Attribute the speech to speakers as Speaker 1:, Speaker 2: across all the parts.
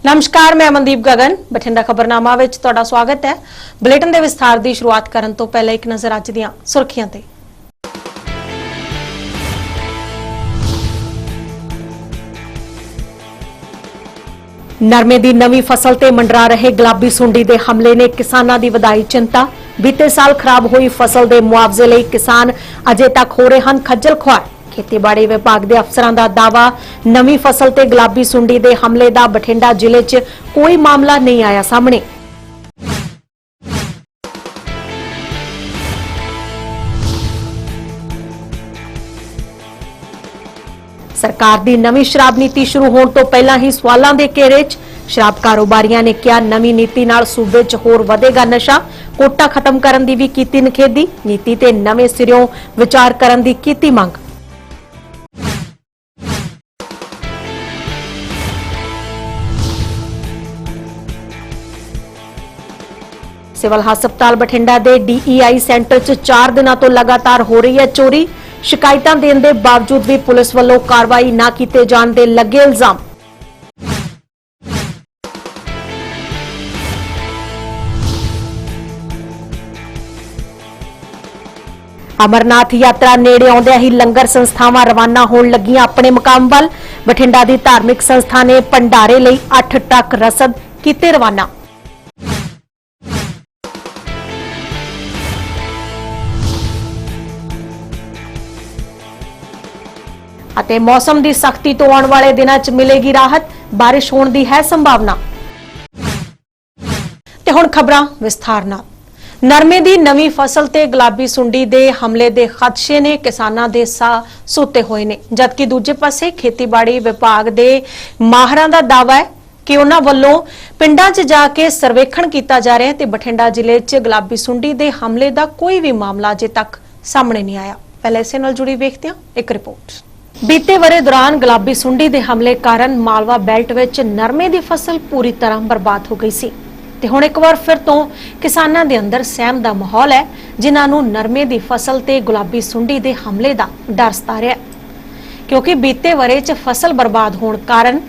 Speaker 1: नमस्कार, मैं अमनदीप गगन बठिंडा खबरनामा विच तुहाडा स्वागत है। बुलेटिन दे विस्तार दी शुरुआत करन तो पहले एक नज़र अज दीआं सुर्खियां ते। नरमे दी नवीं फसल ते मंडरा रहे गुलाबी सुंडी दे हमले ने किसानां दी वधाई चिंता। बीते साल खराब हुई फसल दे मुआवजे लई किसान अजे तक हो रहे हन खज्जल खुआर। खेतीबाड़ी विभाग के अफसरां दा दावा, नवीं फसल ते गुलाबी सुंडी दे हमले दा बठिंडा जिले च कोई मामला नहीं आया सामने। सरकार दी नवीं शराब नीति शुरू होने तो पहला ही सवालों के घेरे च शराब कारोबारियां ने कहा, नवीं नीति नाल सूबे च होर वधेगा नशा। कोटा खत्म करन दी भी कीती निखेधी। नीति ते नवें सिरों विचार करन दी कीती मंग। सिविल हस्पताल बठिंडा दे DEI सेंटर च 4 दिनों तो लगातार हो रही है चोरी। शिकायतां देने के बावजूद भी पुलिस वालों कार्रवाई ना किए जाने दे लगे इल्जाम। अमरनाथ यात्रा नेड़े आउंदियां ही लंगर संस्थावां रवाना होण लगियां अपने मुकाम वल। बठिंडा दी धार्मिक संस्था ने भंडारे लई 8 ट्रक रसद कीते रवाना। ਅਤੇ मौसम की सख्ती तो आने वाले दिनों च मिलेगी राहत, बारिश होने की है संभावना। ते हुण खबरां विस्तार नाल। नरमे की नवीं फसल ते गुलाबी सुंडी दे हमले दे खदशे ने किसानां दे साह सुते हुए ने, जबकि दूजे पासे खेतीबाड़ी विभाग दे माहरां दा दावा है कि उन्हां वल्लों पिंडां च जाके सर्वेखण कीता जा रहा है ते बठिंडा जिले च गुलाबी सुंडी दे हमले दा कोई भी मामला अजे तक सामने नहीं आया। पहले इस नाल जुड़ी वेखते हैं एक रिपोर्ट। बीते वरे दौरान गुलाबी सुंडी दे हमले कारण मालवा बेल्ट विच नरमे दी फसल पूरी तरह बर्बाद हो गई सी ते हुण एक बार फिर तो किसानां दे अंदर सहम दा माहौल है, जिन्हां नूं नरमे दी फसल ते गुलाबी सुंडी दे हमले दा डर सता रिहा है, क्योंकि बीते वरे च फसल बर्बाद होण कारण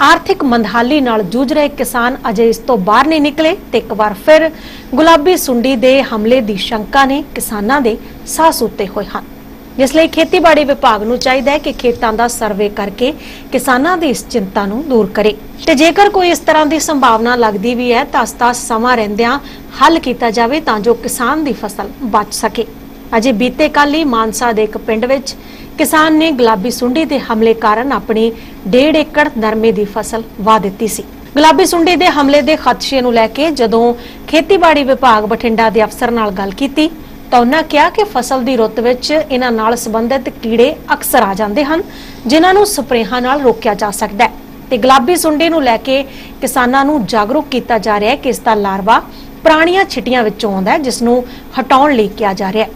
Speaker 1: आर्थिक मंदहाली नाल जूझ रहे किसान अजे इस तो बाहर नहीं निकले ते एक बार फिर गुलाबी सुंडी दे हमले दी शंका ने किसानां दे साह सुते होए हन। जिसलिए खेतीबाड़ी विभाग नूं चाहिदा है कि खेतां दा सर्वे करके किसानां दी इस चिंता नूं दूर करे ते जेकर कोई इस तरह की संभावना लगदी भी है तां इसदा समां रहिंदिआं हल कीता जावे तां जो किसान दी फसल बच सके। अजे बीते कल ही मानसा दे एक पिंड विच किसान ने गुलाबी सुंडी दे हमले कारण अपनी 1.5 एकड़ नरमे दी फसल वाह दित्ती सी। गुलाबी सुंडी दे हमले दे खदशे नूं लैके जदों खेतीबाड़ी विभाग बठिंडा दे अफसर नाल गल कीती ਤਾਂ ਉਹਨਾਂ ਕਿਹਾ ਕਿ ਫਸਲ ਦੀ ਰੁੱਤ ਵਿੱਚ ਇਹਨਾਂ ਨਾਲ ਸੰਬੰਧਿਤ ਕੀੜੇ ਅਕਸਰ ਆ ਜਾਂਦੇ ਹਨ, ਜਿਨ੍ਹਾਂ ਨੂੰ ਸਪਰੇਹਾਂ ਨਾਲ ਰੋਕਿਆ ਜਾ ਸਕਦਾ ਹੈ ਤੇ ਗੁਲਾਬੀ ਸੁੰਡੀ ਨੂੰ ਲੈ ਕੇ ਕਿਸਾਨਾਂ ਨੂੰ ਜਾਗਰੂਕ ਕੀਤਾ ਜਾ ਰਿਹਾ ਹੈ ਕਿ ਇਸ ਦਾ ਲਾਰਵਾ ਪੁਰਾਣੀਆਂ ਛਿਟੀਆਂ ਵਿੱਚੋਂ ਆਉਂਦਾ ਹੈ, ਜਿਸ ਨੂੰ ਹਟਾਉਣ ਲਈ ਕਿਹਾ ਜਾ ਰਿਹਾ ਹੈ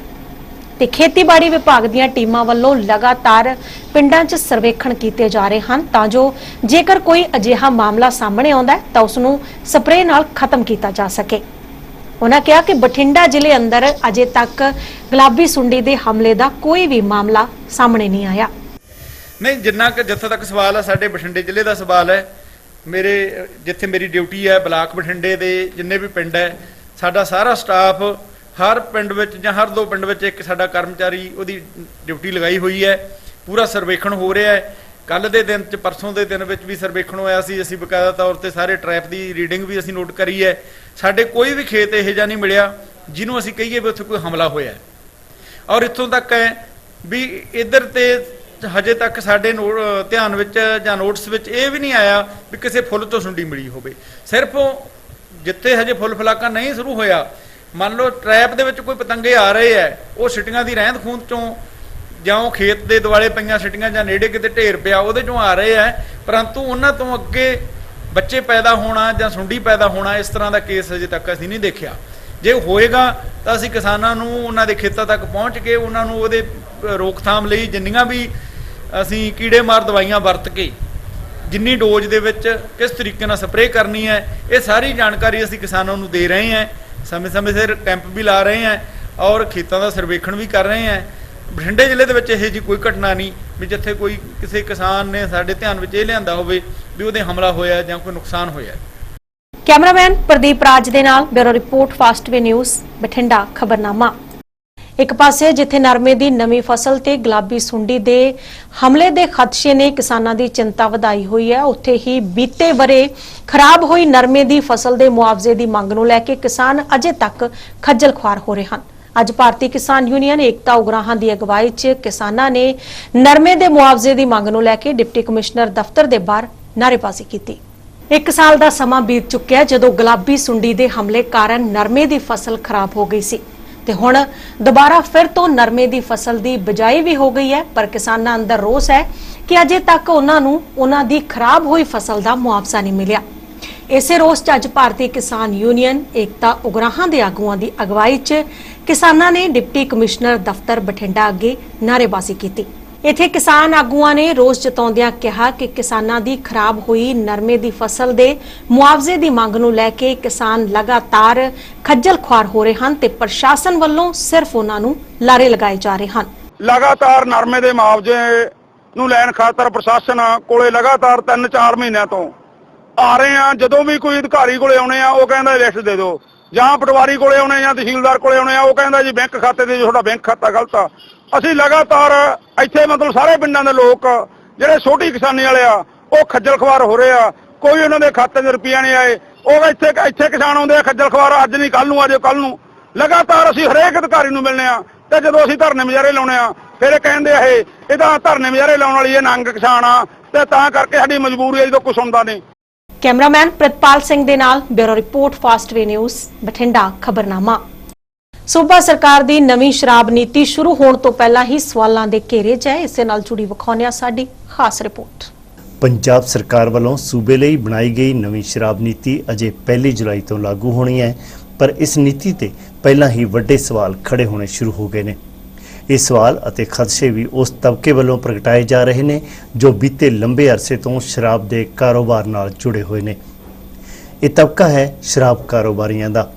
Speaker 1: ਤੇ ਖੇਤੀਬਾੜੀ ਵਿਭਾਗ ਦੀਆਂ ਟੀਮਾਂ ਵੱਲੋਂ ਲਗਾਤਾਰ ਪਿੰਡਾਂ 'ਚ ਸਰਵੇਖਣ ਕੀਤੇ ਜਾ ਰਹੇ ਹਨ ਤਾਂ ਜੋ ਜੇਕਰ ਕੋਈ ਅਜਿਹਾ ਮਾਮਲਾ ਸਾਹਮਣੇ ਆਉਂਦਾ ਹੈ ਤਾਂ ਉਸ ਨੂੰ ਸਪਰੇਅ ਨਾਲ ਖਤਮ ਕੀਤਾ ਜਾ ਸਕੇ। उन्होंने कहा कि बठिंडा जिले अंदर अजे तक गुलाबी सुंडी दे हमले का कोई भी मामला सामने नहीं आया।
Speaker 2: नहीं, जिन्ना कि जिथे तक सवाल है साडे बठिंडे जिले का सवाल है, मेरे जिथे मेरी ड्यूटी है ब्लाक बठिंडे दे जिन्ने भी पिंड है साडा सारा स्टाफ हर पिंड विच जां हर 2 पिंड विच एक साडा कर्मचारी उहदी ड्यूटी लगाई हुई है। पूरा सर्वेखण हो रहा है। कल दे दिन च परसों के दिन भी सर्वेखण होया सी, असीं बकायदा तौर पर सारे ट्रैप की रीडिंग भी असीं नोट करी है। साडे कोई भी खेत इहो जिहा नहीं मिलिया जिन्हों असीं कहीए भी उत्थे कोई हमला होया है। और इत्थों तक है भी इधर ते हजे तक साडे ध्यान विच जां नोटिस विच इह भी नहीं आया भी किसी फुल तो सुंडी मिली होवे। सिर्फ जिथे हजे फुल फलाका नहीं शुरू होया, मान लो ट्रैप दे विच कोई पतंगे आ रहे है, वो सिटियां दी रहंद खूंद चों ਜਾਂ ਉਹ ਖੇਤ ਦੇ ਦੁਆਲੇ ਪਈਆਂ ਸਿਟੀਆਂ ਜਾਂ ਨੇੜੇ ਕਿਤੇ ਢੇਰ ਪਿਆ ਉਹਦੇ ਚੋਂ ਆ ਰਹੇ ਹੈ, ਪਰੰਤੂ ਉਹਨਾਂ ਤੋਂ ਅੱਗੇ ਬੱਚੇ ਪੈਦਾ ਹੋਣਾ ਜਾਂ ਸੁੰਡੀ ਪੈਦਾ ਹੋਣਾ ਇਸ ਤਰ੍ਹਾਂ ਦਾ ਕੇਸ ਅਜੇ ਤੱਕ ਅਸੀਂ ਨਹੀਂ ਦੇਖਿਆ। ਜੇ ਹੋਏਗਾ ਤਾਂ ਅਸੀਂ ਕਿਸਾਨਾਂ ਨੂੰ ਉਹਨਾਂ ਦੇ ਖੇਤਾਂ ਤੱਕ ਪਹੁੰਚ ਕੇ ਉਹਨਾਂ ਨੂੰ ਉਹਦੇ ਰੋਕਥਾਮ ਲਈ ਜਿੰਨੀਆਂ ਵੀ ਅਸੀਂ ਕੀੜੇ ਮਾਰ ਦਵਾਈਆਂ ਵਰਤ ਕੇ ਜਿੰਨੀ ਡੋਜ਼ ਦੇ ਵਿੱਚ ਕਿਸ ਤਰੀਕੇ ਨਾਲ ਸਪਰੇਅ ਕਰਨੀ ਹੈ ਇਹ ਸਾਰੀ ਜਾਣਕਾਰੀ ਅਸੀਂ ਕਿਸਾਨਾਂ ਨੂੰ ਦੇ ਰਹੇ ਹਾਂ। ਸਮੇਂ-ਸਮੇਂ ਸਿਰ ਕੈਂਪ ਵੀ ਲਾ ਰਹੇ ਹਾਂ ਔਰ ਖੇਤਾਂ ਦਾ ਸਰਵੇਖਣ ਵੀ ਕਰ ਰਹੇ ਹਾਂ ਬਠਿੰਡੇ ਜ਼ਿਲ੍ਹੇ ਦੇ ਵਿੱਚ ਇਹੋ ਜਿਹੀ ਕੋਈ ਘਟਨਾ ਨਹੀਂ ਵੀ ਜਿੱਥੇ ਕੋਈ ਕਿਸੇ ਕਿਸਾਨ ਨੇ ਸਾਡੇ ਧਿਆਨ ਵਿੱਚ ਇਹ ਲਿਆਂਦਾ ਹੋਵੇ ਵੀ ਉਹਦੇ ਹਮਲਾ ਹੋਇਆ ਜਾਂ ਕੋਈ ਨੁਕਸਾਨ ਹੋਇਆ।
Speaker 1: ਕੈਮਰਾਮੈਨ ਪ੍ਰਦੀਪ ਰਾਜ ਦੇ ਨਾਲ bureau report fast way news Bathinda ਖਬਰਨਾਮਾ। ਇੱਕ ਪਾਸੇ ਜਿੱਥੇ ਨਰਮੇ ਦੀ ਨਵੀਂ ਫਸਲ ਤੇ ਗੁਲਾਬੀ ਸੁੰਡੀ ਦੇ ਹਮਲੇ ਦੇ ਖਦਸ਼ੇ ਨੇ ਕਿਸਾਨਾਂ ਦੀ ਚਿੰਤਾ ਵਧਾਈ ਹੋਈ ਹੈ, ਉੱਥੇ ਹੀ ਬੀਤੇ ਬਰੇ ਖਰਾਬ ਹੋਈ ਨਰਮੇ ਦੀ ਫਸਲ ਦੇ ਮੁਆਵਜ਼ੇ ਦੀ ਮੰਗ ਨੂੰ ਲੈ ਕੇ ਕਿਸਾਨ ਅਜੇ ਤੱਕ ਖੱਜਲ ਖੁਆਰ ਹੋ ਰਹੇ ਹਨ। ਅੱਜ ਭਾਰਤੀ ਕਿਸਾਨ ਯੂਨੀਅਨ ਏਕਤਾ ਉਗਰਾਹਾਂ ਦੀ ਅਗਵਾਈ 'ਚ ਕਿਸਾਨਾਂ ਨੇ ਨਰਮੇ ਦੇ ਮੁਆਵਜ਼ੇ ਦੀ ਮੰਗ ਨੂੰ ਲੈ ਕੇ ਡਿਪਟੀ ਕਮਿਸ਼ਨਰ ਦਫ਼ਤਰ ਦੇ ਬਾਹਰ ਨਾਅਰੇਬਾਜ਼ੀ ਕੀਤੀ। 1 ਸਾਲ ਦਾ ਸਮਾਂ ਬੀਤ ਚੁੱਕਿਆ ਜਦੋਂ ਗੁਲਾਬੀ ਸੁੰਡੀ ਦੇ ਹਮਲੇ ਕਾਰਨ ਨਰਮੇ ਦੀ ਫਸਲ ਖਰਾਬ ਹੋ ਗਈ ਸੀ ਤੇ ਹੁਣ ਦੁਬਾਰਾ ਫਿਰ ਤੋਂ ਨਰਮੇ ਦੀ ਫਸਲ ਦੀ ਬਿਜਾਈ ਵੀ ਹੋ ਗਈ ਹੈ, ਪਰ ਕਿਸਾਨਾਂ ਅੰਦਰ ਰੋਸ ਹੈ ਕਿ ਅਜੇ ਤੱਕ ਉਹਨਾਂ ਨੂੰ ਉਹਨਾਂ ਦੀ ਖਰਾਬ ਹੋਈ ਫਸਲ ਦਾ ਮੁਆਵਜ਼ਾ ਨਹੀਂ ਮਿਲਿਆ। ਇਸੇ ਰੋਸ 'ਚ ਅੱਜ ਭਾਰਤੀ ਕਿਸਾਨ ਯੂਨੀਅਨ ਏਕਤਾ ਉਗਰਾਹਾਂ ਦੇ ਆਗੂਆਂ ਦੀ ਅਗਵਾਈ 'ਚ ਕਿਸਾਨਾਂ ਨੇ ਡਿਪਟੀ ਕਮਿਸ਼ਨਰ ਦਫ਼ਤਰ ਬਠਿੰਡਾ ਅੱਗੇ ਨਾਅਰੇਬਾਜ਼ੀ ਕੀਤੀ। ਇੱਥੇ ਕਿਸਾਨ ਆਗੂਆਂ ਨੇ ਰੋਸ ਜਤਾਉਂਦਿਆਂ ਕਿਹਾ ਕਿ ਕਿਸਾਨਾਂ ਦੀ ਖਰਾਬ ਹੋਈ ਨਰਮੇ ਦੀ ਫਸਲ ਦੇ ਮੁਆਵਜ਼ੇ ਦੀ ਮੰਗ ਨੂੰ ਲੈ ਕੇ ਕਿਸਾਨ ਲਗਾਤਾਰ ਖੱਜਲ ਖੁਆਰ ਹੋ ਰਹੇ ਹਨ ਤੇ ਪ੍ਰਸ਼ਾਸਨ ਵੱਲੋਂ ਸਿਰਫ ਉਹਨਾਂ ਨੂੰ ਲਾਰੇ ਲਗਾਏ ਜਾ ਰਹੇ ਹਨ।
Speaker 3: ਲਗਾਤਾਰ ਨਰਮੇ ਦੇ ਮੁਆਵਜ਼ੇ ਨੂੰ ਲੈਣ ਖਾਤਰ ਪ੍ਰਸ਼ਾਸਨ ਕੋਲੇ ਲਗਾਤਾਰ 3-4 ਮਹੀਨਿਆਂ ਤੋਂ ਆ ਰਹੇ ਆ। ਜਦੋਂ ਵੀ ਕੋਈ ਅਧਿਕਾਰੀ ਕੋਲੇ ਆਉਣੇ ਆ ਉਹ ਕਹਿੰਦਾ ਲਿਸਟ ਦੇ ਦਿਓ, ਜਾਂ ਪਟਵਾਰੀ ਕੋਲੇ ਆਉਣੇ ਜਾਂ ਤਹਿਸੀਲਦਾਰ ਕੋਲੇ ਆਉਣੇ ਆ ਉਹ ਕਹਿੰਦਾ ਜੀ ਬੈਂਕ ਖਾਤੇ ਦੇ ਤੁਹਾਡਾ ਬੈਂਕ ਖਾਤਾ ਗਲਤ ਆ। ਅਸੀਂ ਲਗਾਤਾਰ ਇੱਥੇ ਮਤਲਬ ਸਾਰੇ ਪਿੰਡਾਂ ਦੇ ਲੋਕ ਜਿਹੜੇ ਛੋਟੀ ਕਿਸਾਨੀ ਵਾਲੇ ਆ ਉਹ ਖੱਜਲ ਖਵਾਰ ਹੋ ਰਹੇ ਆ। ਕੋਈ ਉਹਨਾਂ ਦੇ ਖਾਤੇ 'ਚ ਰੁਪਈਆ ਨਹੀਂ ਆਏ। ਉਹ ਇੱਥੇ ਕਿਸਾਨ ਆਉਂਦੇ ਆ ਖੱਜਲ ਖਵਾਰ, ਅੱਜ ਨਹੀਂ ਕੱਲ ਨੂੰ, ਅੱਜ ਕੱਲ ਨੂੰ। ਲਗਾਤਾਰ ਅਸੀਂ ਹਰੇਕ ਅਧਿਕਾਰੀ ਨੂੰ ਮਿਲਨੇ ਆ ਤੇ ਜਦੋਂ ਅਸੀਂ ਧਰਨੇ ਮੁਜ਼ਾਹਰੇ ਲਾਉਣੇ ਆ ਫਿਰ ਇਹ ਕਹਿੰਦੇ ਆ ਇਹਦਾ ਧਰਨੇ ਮੁਜ਼ਾਹਰੇ ਲਾਉਣ ਵਾਲੀ ਇਹ ਨੰਗ ਕਿਸਾਨ ਆ ਤੇ ਤਾਂ ਕਰਕੇ ਸਾਡੀ ਮਜਬੂਰੀ ਆ, ਜਦੋਂ ਕੁਛ ਹੁੰਦਾ ਨਹੀਂ।
Speaker 1: ਕੈਮਰਾਮੈਨ ਪ੍ਰਿਤਪਾਲ ਸਿੰਘ ਦੇ ਨਾਲ bureau report fast way news Bathinda ਖਬਰਨਾਮਾ। ਸੂਬਾ ਸਰਕਾਰ ਦੀ ਨਵੀਂ ਸ਼ਰਾਬ ਨੀਤੀ ਸ਼ੁਰੂ ਹੋਣ ਤੋਂ ਪਹਿਲਾਂ ਹੀ ਸਵਾਲਾਂ ਦੇ ਘੇਰੇ 'ਚ ਹੈ। ਇਸੇ ਨਾਲ ਜੁੜੀ ਵਿਖਾਉਣਿਆ ਸਾਡੀ ਖਾਸ ਰਿਪੋਰਟ।
Speaker 4: ਪੰਜਾਬ ਸਰਕਾਰ ਵੱਲੋਂ ਸੂਬੇ ਲਈ ਬਣਾਈ ਗਈ ਨਵੀਂ ਸ਼ਰਾਬ ਨੀਤੀ ਅਜੇ 1 ਜੁਲਾਈ ਤੋਂ ਲਾਗੂ ਹੋਣੀ ਹੈ, ਪਰ ਇਸ ਨੀਤੀ ਤੇ ਪਹਿਲਾਂ ਹੀ ਵੱਡੇ ਸਵਾਲ ਖੜੇ ਹੋਣੇ ਸ਼ੁਰੂ ਹੋ ਗਏ ਨੇ। ਇਹ ਸਵਾਲ ਅਤੇ ਖਦਸ਼ੇ ਵੀ ਉਸ ਤਬਕੇ ਵੱਲੋਂ ਪ੍ਰਗਟਾਏ ਜਾ ਰਹੇ ਨੇ ਜੋ ਬੀਤੇ ਲੰਬੇ ਅਰਸੇ ਤੋਂ ਸ਼ਰਾਬ ਦੇ ਕਾਰੋਬਾਰ ਨਾਲ ਜੁੜੇ ਹੋਏ ਨੇ। ਇਹ ਤਬਕਾ ਹੈ ਸ਼ਰਾਬ ਕਾਰੋਬਾਰੀਆਂ ਦਾ।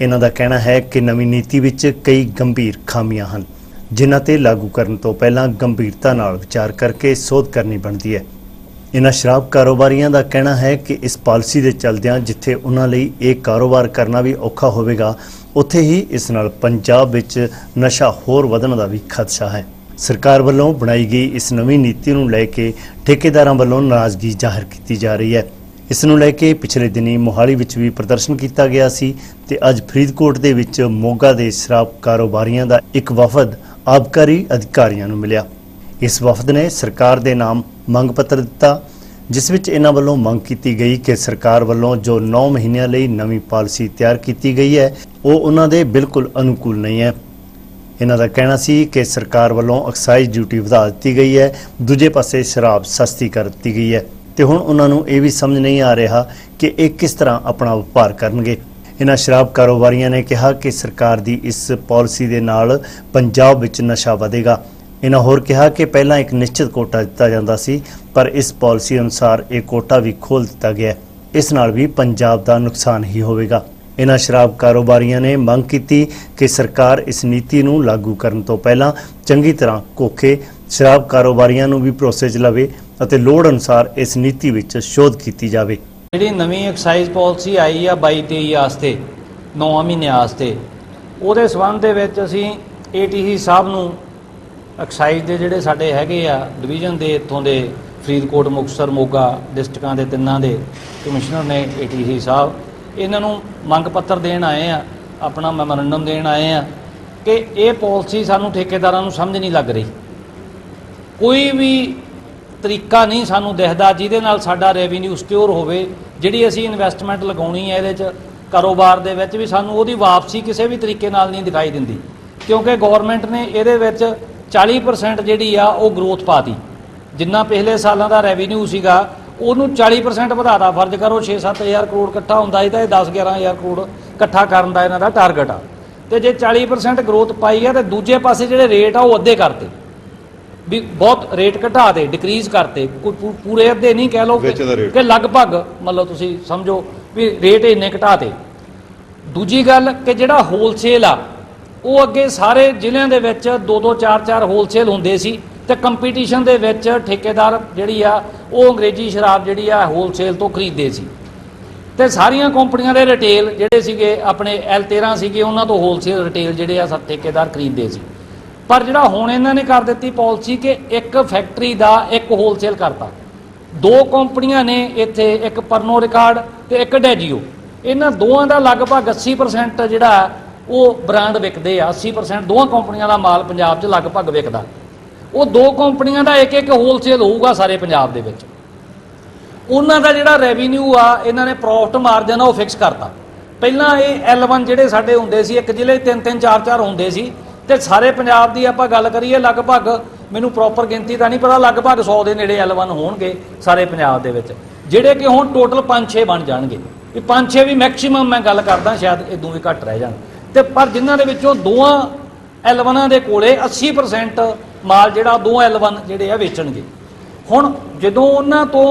Speaker 4: ਇਹਨਾਂ ਦਾ ਕਹਿਣਾ ਹੈ ਕਿ ਨਵੀਂ ਨੀਤੀ ਵਿੱਚ ਕਈ ਗੰਭੀਰ ਖਾਮੀਆਂ ਹਨ ਜਿਨ੍ਹਾਂ ਤੇ ਲਾਗੂ ਕਰਨ ਤੋਂ ਪਹਿਲਾਂ ਗੰਭੀਰਤਾ ਨਾਲ ਵਿਚਾਰ ਕਰਕੇ ਸੋਧ ਕਰਨੀ ਬਣਦੀ ਹੈ। ਇਹਨਾਂ ਸ਼ਰਾਬ ਕਾਰੋਬਾਰੀਆਂ ਦਾ ਕਹਿਣਾ ਹੈ ਕਿ ਇਸ ਪਾਲਿਸੀ ਦੇ ਚਲਦਿਆਂ ਜਿੱਥੇ ਉਹਨਾਂ ਲਈ ਇਹ ਕਾਰੋਬਾਰ ਕਰਨਾ ਵੀ ਔਖਾ ਹੋਵੇਗਾ, ਉੱਥੇ ਹੀ ਇਸ ਨਾਲ ਪੰਜਾਬ ਵਿੱਚ ਨਸ਼ਾ ਹੋਰ ਵਧਣ ਦਾ ਵੀ ਖਦਸ਼ਾ ਹੈ। ਸਰਕਾਰ ਵੱਲੋਂ ਬਣਾਈ ਗਈ ਇਸ ਨਵੀਂ ਨੀਤੀ ਨੂੰ ਲੈ ਕੇ ਠੇਕੇਦਾਰਾਂ ਵੱਲੋਂ ਨਾਰਾਜ਼ਗੀ ਜ਼ਾਹਿਰ ਕੀਤੀ ਜਾ ਰਹੀ ਹੈ। ਇਸ ਨੂੰ ਲੈ ਕੇ ਪਿਛਲੇ ਦਿਨੀ ਮੋਹਾਲੀ ਵਿੱਚ ਵੀ ਪ੍ਰਦਰਸ਼ਨ ਕੀਤਾ ਗਿਆ ਸੀ ਤੇ ਅੱਜ ਫਰੀਦਕੋਟ ਦੇ ਵਿੱਚ ਮੋਗਾ ਦੇ ਸ਼ਰਾਬ ਕਾਰੋਬਾਰੀਆਂ ਦਾ ਇੱਕ ਵਫਦ ਆਬਕਾਰੀ ਅਧਿਕਾਰੀਆਂ ਨੂੰ ਮਿਲਿਆ। ਇਸ ਵਫਦ ਨੇ ਸਰਕਾਰ ਦੇ ਨਾਮ ਮੰਗ ਪੱਤਰ ਦਿੱਤਾ ਜਿਸ ਵਿੱਚ ਇਹਨਾਂ ਵੱਲੋਂ ਮੰਗ ਕੀਤੀ ਗਈ ਕਿ ਸਰਕਾਰ ਵੱਲੋਂ ਜੋ 9 ਮਹੀਨਿਆਂ ਲਈ ਨਵੀਂ ਪਾਲਿਸੀ ਤਿਆਰ ਕੀਤੀ ਗਈ ਹੈ ਉਹ ਉਹਨਾਂ ਦੇ ਬਿਲਕੁਲ ਅਨੁਕੂਲ ਨਹੀਂ ਹੈ। ਇਹਨਾਂ ਦਾ ਕਹਿਣਾ ਸੀ ਕਿ ਸਰਕਾਰ ਵੱਲੋਂ ਐਕਸਾਈਜ਼ ਡਿਊਟੀ ਵਧਾ ਦਿੱਤੀ ਗਈ ਹੈ, ਦੂਜੇ ਪਾਸੇ ਸ਼ਰਾਬ ਸਸਤੀ ਕਰ ਦਿੱਤੀ ਗਈ ਹੈ ਤੇ ਹੁਣ ਉਹਨਾਂ ਨੂੰ ਇਹ ਵੀ ਸਮਝ ਨਹੀਂ ਆ ਰਿਹਾ ਕਿ ਇਹ ਕਿਸ ਤਰ੍ਹਾਂ ਆਪਣਾ ਵਪਾਰ ਕਰਨਗੇ। ਇਹਨਾਂ ਸ਼ਰਾਬ ਕਾਰੋਬਾਰੀਆਂ ਨੇ ਕਿਹਾ ਕਿ ਸਰਕਾਰ ਦੀ ਇਸ ਪਾਲਿਸੀ ਦੇ ਨਾਲ ਪੰਜਾਬ ਵਿੱਚ ਨਸ਼ਾ ਵਧੇਗਾ। ਇਹਨਾਂ ਹੋਰ ਕਿਹਾ ਕਿ ਪਹਿਲਾਂ ਇੱਕ ਨਿਸ਼ਚਿਤ ਕੋਟਾ ਦਿੱਤਾ ਜਾਂਦਾ ਸੀ, ਪਰ ਇਸ ਪਾਲਿਸੀ ਅਨੁਸਾਰ ਇਹ ਕੋਟਾ ਵੀ ਖੋਲ੍ਹ ਦਿੱਤਾ ਗਿਆ। ਇਸ ਨਾਲ ਵੀ ਪੰਜਾਬ ਦਾ ਨੁਕਸਾਨ ਹੀ ਹੋਵੇਗਾ। ਇਹਨਾਂ ਸ਼ਰਾਬ ਕਾਰੋਬਾਰੀਆਂ ਨੇ ਮੰਗ ਕੀਤੀ ਕਿ ਸਰਕਾਰ ਇਸ ਨੀਤੀ ਨੂੰ ਲਾਗੂ ਕਰਨ ਤੋਂ ਪਹਿਲਾਂ ਚੰਗੀ ਤਰ੍ਹਾਂ ਘੋਖੇ ਸ਼ਰਾਬ ਕਾਰੋਬਾਰੀਆਂ ਨੂੰ ਵੀ ਭਰੋਸੇ 'ਚ ਲਵੇ ਅਤੇ ਲੋੜ ਅਨੁਸਾਰ ਇਸ ਨੀਤੀ ਵਿੱਚ ਸੋਧ ਕੀਤੀ ਜਾਵੇ।
Speaker 5: ਜਿਹੜੀ ਨਵੀਂ ਐਕਸਾਈਜ਼ ਪਾਲਿਸੀ ਆਈ ਆ 22-23 ਵਾਸਤੇ 9 ਮਹੀਨੇ ਵਾਸਤੇ, ਉਹਦੇ ਸੰਬੰਧ ਦੇ ਵਿੱਚ ਅਸੀਂ ਏਟੀਸੀ ਸਾਹਿਬ ਨੂੰ ਐਕਸਾਈਜ਼ ਦੇ ਜਿਹੜੇ ਸਾਡੇ ਹੈਗੇ ਆ ਡਿਵੀਜ਼ਨ ਦੇ ਇੱਥੋਂ ਦੇ ਫਰੀਦਕੋਟ, ਮੁਕਤਸਰ, ਮੋਗਾ ਡਿਸਟ੍ਰਿਕਾਂ ਦੇ ਤਿੰਨਾਂ ਦੇ ਕਮਿਸ਼ਨਰ ਨੇ ਏਟੀਸੀ ਸਾਹਿਬ, ਇਹਨਾਂ ਨੂੰ ਮੰਗ ਪੱਤਰ ਦੇਣ ਆਏ ਆ, ਆਪਣਾ ਮੈਮੋਰੰਡਮ ਦੇਣ ਆਏ ਆ ਕਿ ਇਹ ਪਾਲਿਸੀ ਸਾਨੂੰ ਠੇਕੇਦਾਰਾਂ ਨੂੰ ਸਮਝ ਨਹੀਂ ਲੱਗ ਰਹੀ। ਕੋਈ ਵੀ ਤਰੀਕਾ ਨਹੀਂ ਸਾਨੂੰ ਦਿਖਦਾ ਜਿਹਦੇ ਨਾਲ ਸਾਡਾ ਰੈਵਨਿਊ ਸਿਕਿਉਰ ਹੋਵੇ। ਜਿਹੜੀ ਅਸੀਂ ਇਨਵੈਸਟਮੈਂਟ ਲਗਾਉਣੀ ਹੈ ਇਹਦੇ 'ਚ ਕਾਰੋਬਾਰ ਦੇ ਵਿੱਚ ਵੀ ਸਾਨੂੰ ਉਹਦੀ ਵਾਪਸੀ ਕਿਸੇ ਵੀ ਤਰੀਕੇ ਨਾਲ ਨਹੀਂ ਦਿਖਾਈ ਦਿੰਦੀ, ਕਿਉਂਕਿ ਗਵਰਨਮੈਂਟ ਨੇ ਇਹਦੇ ਵਿੱਚ 40% ਜਿਹੜੀ ਆ ਉਹ ਗਰੋਥ ਪਾਤੀ। ਜਿੰਨਾ ਪਿਛਲੇ ਸਾਲਾਂ ਦਾ ਰੈਵਨਿਊ ਸੀਗਾ ਉਹਨੂੰ 40% ਵਧਾਤਾ। ਫਰਜ਼ ਕਰੋ 6-7 ਹਜ਼ਾਰ ਕਰੋੜ ਇਕੱਠਾ ਹੁੰਦਾ ਸੀ ਤਾਂ ਇਹ 10-11 ਹਜ਼ਾਰ ਕਰੋੜ ਇਕੱਠਾ ਕਰਨ ਦਾ ਇਹਨਾਂ ਦਾ ਟਾਰਗੇਟ ਆ। ਤੇ ਜੇ 40% ਗਰੋਥ ਪਾਈ ਆ ਤੇ ਦੂਜੇ ਪਾਸੇ ਜਿਹੜੇ ਰੇਟ ਆ ਉਹ ਅੱਧੇ ਕਰਤੇ, ਵੀ ਬਹੁਤ ਰੇਟ ਘਟਾ ਦੇ, ਡਿਕਰੀਜ਼ ਕਰਤੇ। ਪੂਰੇ ਅੱਧੇ ਨਹੀਂ ਕਹਿ ਲਓ ਕਿ ਲਗਭਗ ਮਤਲਬ ਤੁਸੀਂ ਸਮਝੋ ਵੀ ਰੇਟ ਇੰਨੇ ਘਟਾਤੇ। ਦੂਜੀ ਗੱਲ ਕਿ ਜਿਹੜਾ ਹੋਲਸੇਲ ਆ ਉਹ ਅੱਗੇ ਸਾਰੇ ਜ਼ਿਲ੍ਹਿਆਂ ਦੇ ਵਿੱਚ 2-2 4-4 ਹੋਲਸੇਲ ਹੁੰਦੇ ਸੀ ਤੇ ਕੰਪੀਟੀਸ਼ਨ ਦੇ ਵਿੱਚ ਠੇਕੇਦਾਰ ਜਿਹੜੀ ਆ ਉਹ ਅੰਗਰੇਜ਼ੀ ਸ਼ਰਾਬ ਜਿਹੜੀ ਆ ਹੋਲਸੇਲ ਤੋਂ ਖਰੀਦਦੇ ਸੀ ਤੇ ਸਾਰੀਆਂ ਕੰਪਨੀਆਂ ਦੇ ਰਿਟੇਲ ਜਿਹੜੇ ਸੀਗੇ ਆਪਣੇ L13 ਸੀਗੇ ਉਹਨਾਂ ਤੋਂ ਹੋਲਸੇਲ ਰਿਟੇਲ ਜਿਹੜੇ ਆ ਠੇਕੇਦਾਰ ਖਰੀਦਦੇ ਸੀ। ਪਰ ਜਿਹੜਾ ਹੁਣ ਇਹਨਾਂ ਨੇ ਕਰ ਦਿੱਤੀ ਪਾਲਿਸੀ ਕਿ ਇੱਕ ਫੈਕਟਰੀ ਦਾ ਇੱਕ ਹੋਲਸੇਲ ਕਰਤਾ। 2 ਕੰਪਨੀਆਂ ਨੇ ਇੱਥੇ, ਇੱਕ ਪਰਨੋ ਰਿਕਾਰਡ ਤੇ ਇੱਕ ਡੈਜੀਓ, ਇਹਨਾਂ ਦੋਵਾਂ ਦਾ ਲਗਭਗ 80% ਜਿਹੜਾ ਉਹ ਬ੍ਰਾਂਡ ਵਿਕਦੇ ਆ। 80% ਦੋਵਾਂ ਕੰਪਨੀਆਂ ਦਾ ਮਾਲ ਪੰਜਾਬ 'ਚ ਲਗਭਗ ਵਿਕਦਾ। ਉਹ 2 ਕੰਪਨੀਆਂ ਦਾ ਇੱਕ ਹੋਲਸੇਲ ਹੋਊਗਾ ਸਾਰੇ ਪੰਜਾਬ ਦੇ ਵਿੱਚ। ਉਹਨਾਂ ਦਾ ਜਿਹੜਾ ਰੈਵਨਿਊ ਆ ਇਹਨਾਂ ਨੇ ਪ੍ਰੋਫਿਟ ਮਾਰਜਨ ਆ ਉਹ ਫਿਕਸ ਕਰਤਾ। ਪਹਿਲਾਂ ਇਹ L1 ਜਿਹੜੇ ਸਾਡੇ ਹੁੰਦੇ ਸੀ, ਇੱਕ ਜ਼ਿਲ੍ਹੇ 3-3 4-4 ਹੁੰਦੇ ਸੀ ਤੇ ਸਾਰੇ ਪੰਜਾਬ ਦੀ ਆਪਾਂ ਗੱਲ ਕਰੀਏ ਲਗਭਗ, ਮੈਨੂੰ ਪ੍ਰੋਪਰ ਗਿਣਤੀ ਤਾਂ ਨਹੀਂ ਪਤਾ, ਲਗਭਗ 100 ਦੇ ਨੇੜੇ L1 ਹੋਣਗੇ ਸਾਰੇ ਪੰਜਾਬ ਦੇ ਵਿੱਚ, ਜਿਹੜੇ ਕਿ ਹੁਣ ਟੋਟਲ 5-6 ਬਣ ਜਾਣਗੇ। ਵੀ 5-6 ਵੀ ਮੈਕਸਿਮਮ ਮੈਂ ਗੱਲ ਕਰਦਾ, ਸ਼ਾਇਦ ਇਦੋਂ ਵੀ ਘੱਟ ਰਹਿ ਜਾਣ। ਤੇ ਪਰ ਜਿਨ੍ਹਾਂ ਦੇ ਵਿੱਚੋਂ ਦੋਵਾਂ L1 ਦੇ ਕੋਲੇ 80% ਮਾਲ ਜਿਹੜਾ 2 L1 ਜਿਹੜੇ ਆ ਵੇਚਣਗੇ। ਹੁਣ ਜਦੋਂ ਉਹਨਾਂ ਤੋਂ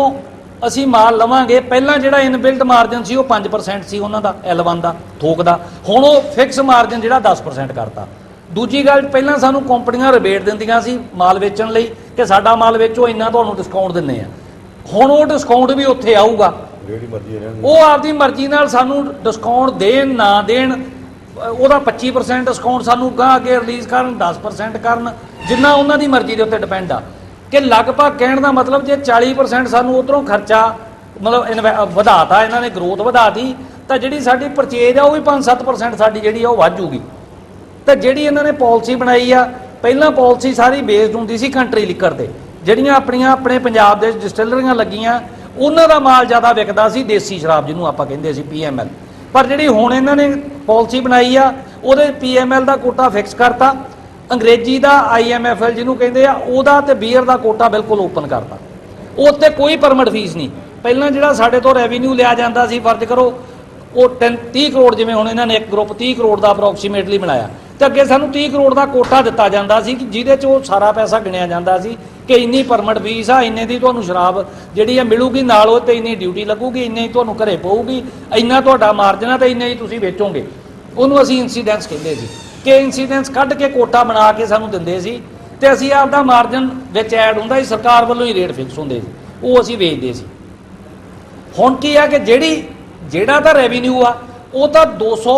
Speaker 5: ਅਸੀਂ ਮਾਲ ਲਵਾਂਗੇ, ਪਹਿਲਾਂ ਜਿਹੜਾ ਇਨਬਿਲਟ ਮਾਰਜਨ ਸੀ ਉਹ 5% ਸੀ ਉਹਨਾਂ ਦਾ L1 ਦਾ ਥੋਕ ਦਾ, ਹੁਣ ਉਹ ਫਿਕਸ ਮਾਰਜਨ ਜਿਹੜਾ 10% ਕਰਤਾ। ਦੂਜੀ ਗੱਲ, ਪਹਿਲਾਂ ਸਾਨੂੰ ਕੰਪਨੀਆਂ ਰਿਬੇਟ ਦਿੰਦੀਆਂ ਸੀ ਮਾਲ ਵੇਚਣ ਲਈ ਕਿ ਸਾਡਾ ਮਾਲ ਵੇਚੋ ਇੰਨਾ ਤੁਹਾਨੂੰ ਡਿਸਕਾਊਂਟ ਦਿੰਨੇ ਆ। ਹੁਣ ਉਹ ਡਿਸਕਾਊਂਟ ਵੀ ਉੱਥੇ ਆਊਗਾ, ਉਹ ਆਪਦੀ ਮਰਜ਼ੀ ਨਾਲ ਸਾਨੂੰ ਡਿਸਕਾਊਂਟ ਦੇਣ ਨਾ ਦੇਣ, ਉਹਦਾ 25% ਡਿਸਕਾਊਂਟ ਸਾਨੂੰ ਗਾਂ ਅੱਗੇ ਰਿਲੀਜ਼ ਕਰਨ, 10% ਕਰਨ, ਜਿੰਨਾ ਉਹਨਾਂ ਦੀ ਮਰਜ਼ੀ ਦੇ ਉੱਤੇ ਡਿਪੈਂਡ ਆ। ਕਿ ਲਗਭਗ ਕਹਿਣ ਦਾ ਮਤਲਬ ਜੇ 40% ਸਾਨੂੰ ਉਧਰੋਂ ਖਰਚਾ ਮਤਲਬ ਵਧਾਤਾ, ਇਹਨਾਂ ਨੇ ਗਰੋਥ ਵਧਾਤੀ, ਤਾਂ ਜਿਹੜੀ ਸਾਡੀ ਪਰਚੇਜ ਆ ਉਹ ਵੀ 5-7% ਸਾਡੀ ਜਿਹੜੀ ਆ ਉਹ ਵੱਧ ਜੂਗੀ। ਤਾਂ ਜਿਹੜੀ ਇਹਨਾਂ ਨੇ ਪਾਲਿਸੀ ਬਣਾਈ ਆ, ਪਹਿਲਾਂ ਪਾਲਿਸੀ ਸਾਰੀ ਬੇਸਡ ਹੁੰਦੀ ਸੀ ਕੰਟਰੀ ਲਿਕਰ ਤੇ, ਜਿਹੜੀਆਂ ਆਪਣੇ ਪੰਜਾਬ ਦੇ ਡਿਸਟਿਲਰੀਆਂ ਲੱਗੀਆਂ ਉਹਨਾਂ ਦਾ ਮਾਲ ਜ਼ਿਆਦਾ ਵਿਕਦਾ ਸੀ, ਦੇਸੀ ਸ਼ਰਾਬ ਜਿਹਨੂੰ ਆਪਾਂ ਕਹਿੰਦੇ ਸੀ PML। ਪਰ ਜਿਹੜੀ ਹੁਣ ਇਹਨਾਂ ਨੇ ਪਾਲਿਸੀ ਬਣਾਈ ਆ ਉਹਦੇ PML ਦਾ ਕੋਟਾ ਫਿਕਸ ਕਰਤਾ, ਅੰਗਰੇਜ਼ੀ ਦਾ IMFL ਜਿਹਨੂੰ ਕਹਿੰਦੇ ਆ ਉਹਦਾ, ਤੇ ਬੀਅਰ ਦਾ ਕੋਟਾ ਬਿਲਕੁਲ ਓਪਨ ਕਰਤਾ। ਉਹ ਉੱਤੇ ਕੋਈ ਪਰਮਿਟ ਫੀਸ ਨਹੀਂ। ਪਹਿਲਾਂ ਜਿਹੜਾ ਸਾਡੇ ਤੋਂ ਰੈਵਨਿਊ ਲਿਆ ਜਾਂਦਾ ਸੀ, ਫਰਜ਼ ਕਰੋ ਉਹ 30 ਕਰੋੜ, ਜਿਵੇਂ ਹੁਣ ਇਹਨਾਂ ਨੇ ਇੱਕ ਗਰੁੱਪ 30 ਕਰੋੜ ਦਾ ਅਪਰੋਕਸੀਮੇਟਲੀ ਬਣਾਇਆ, ਤੇ ਅੱਗੇ ਸਾਨੂੰ 30 ਕਰੋੜ ਦਾ ਕੋਟਾ ਦਿੱਤਾ ਜਾਂਦਾ ਸੀ ਕਿ ਜਿਹਦੇ 'ਚ ਉਹ ਸਾਰਾ ਪੈਸਾ ਗਿਣਿਆ ਜਾਂਦਾ ਸੀ ਕਿ ਇੰਨੀ ਪਰਮਿਟ ਫੀਸ ਆ, ਇੰਨੇ ਦੀ ਤੁਹਾਨੂੰ ਸ਼ਰਾਬ ਜਿਹੜੀ ਆ ਮਿਲੂਗੀ, ਨਾਲ ਉਹ ਤੇ ਇੰਨੀ ਡਿਊਟੀ ਲੱਗੂਗੀ, ਇੰਨੇ ਹੀ ਤੁਹਾਨੂੰ ਘਰੇ ਪਊਗੀ, ਇੰਨਾ ਤੁਹਾਡਾ ਮਾਰਜਨ ਆ ਤੇ ਇੰਨੇ ਹੀ ਤੁਸੀਂ ਵੇਚੋਗੇ। ਉਹਨੂੰ ਅਸੀਂ ਇੰਸੀਡੈਂਸ ਕਹਿੰਦੇ ਸੀ ਕਿ ਇੰਸੀਡੈਂਸ ਕੱਢ ਕੇ ਕੋਟਾ ਬਣਾ ਕੇ ਸਾਨੂੰ ਦਿੰਦੇ ਸੀ ਤੇ ਅਸੀਂ ਆਪਦਾ ਮਾਰਜਨ ਵਿੱਚ ਐਡ ਹੁੰਦਾ ਸੀ, ਸਰਕਾਰ ਵੱਲੋਂ ਹੀ ਰੇਟ ਫਿਕਸ ਹੁੰਦੇ ਸੀ, ਉਹ ਅਸੀਂ ਵੇਚਦੇ ਸੀ। ਹੁਣ ਕੀ ਆ ਕਿ ਜਿਹੜਾ ਤਾਂ ਰੈਵਨਿਊ ਆ ਉਹ ਤਾਂ 200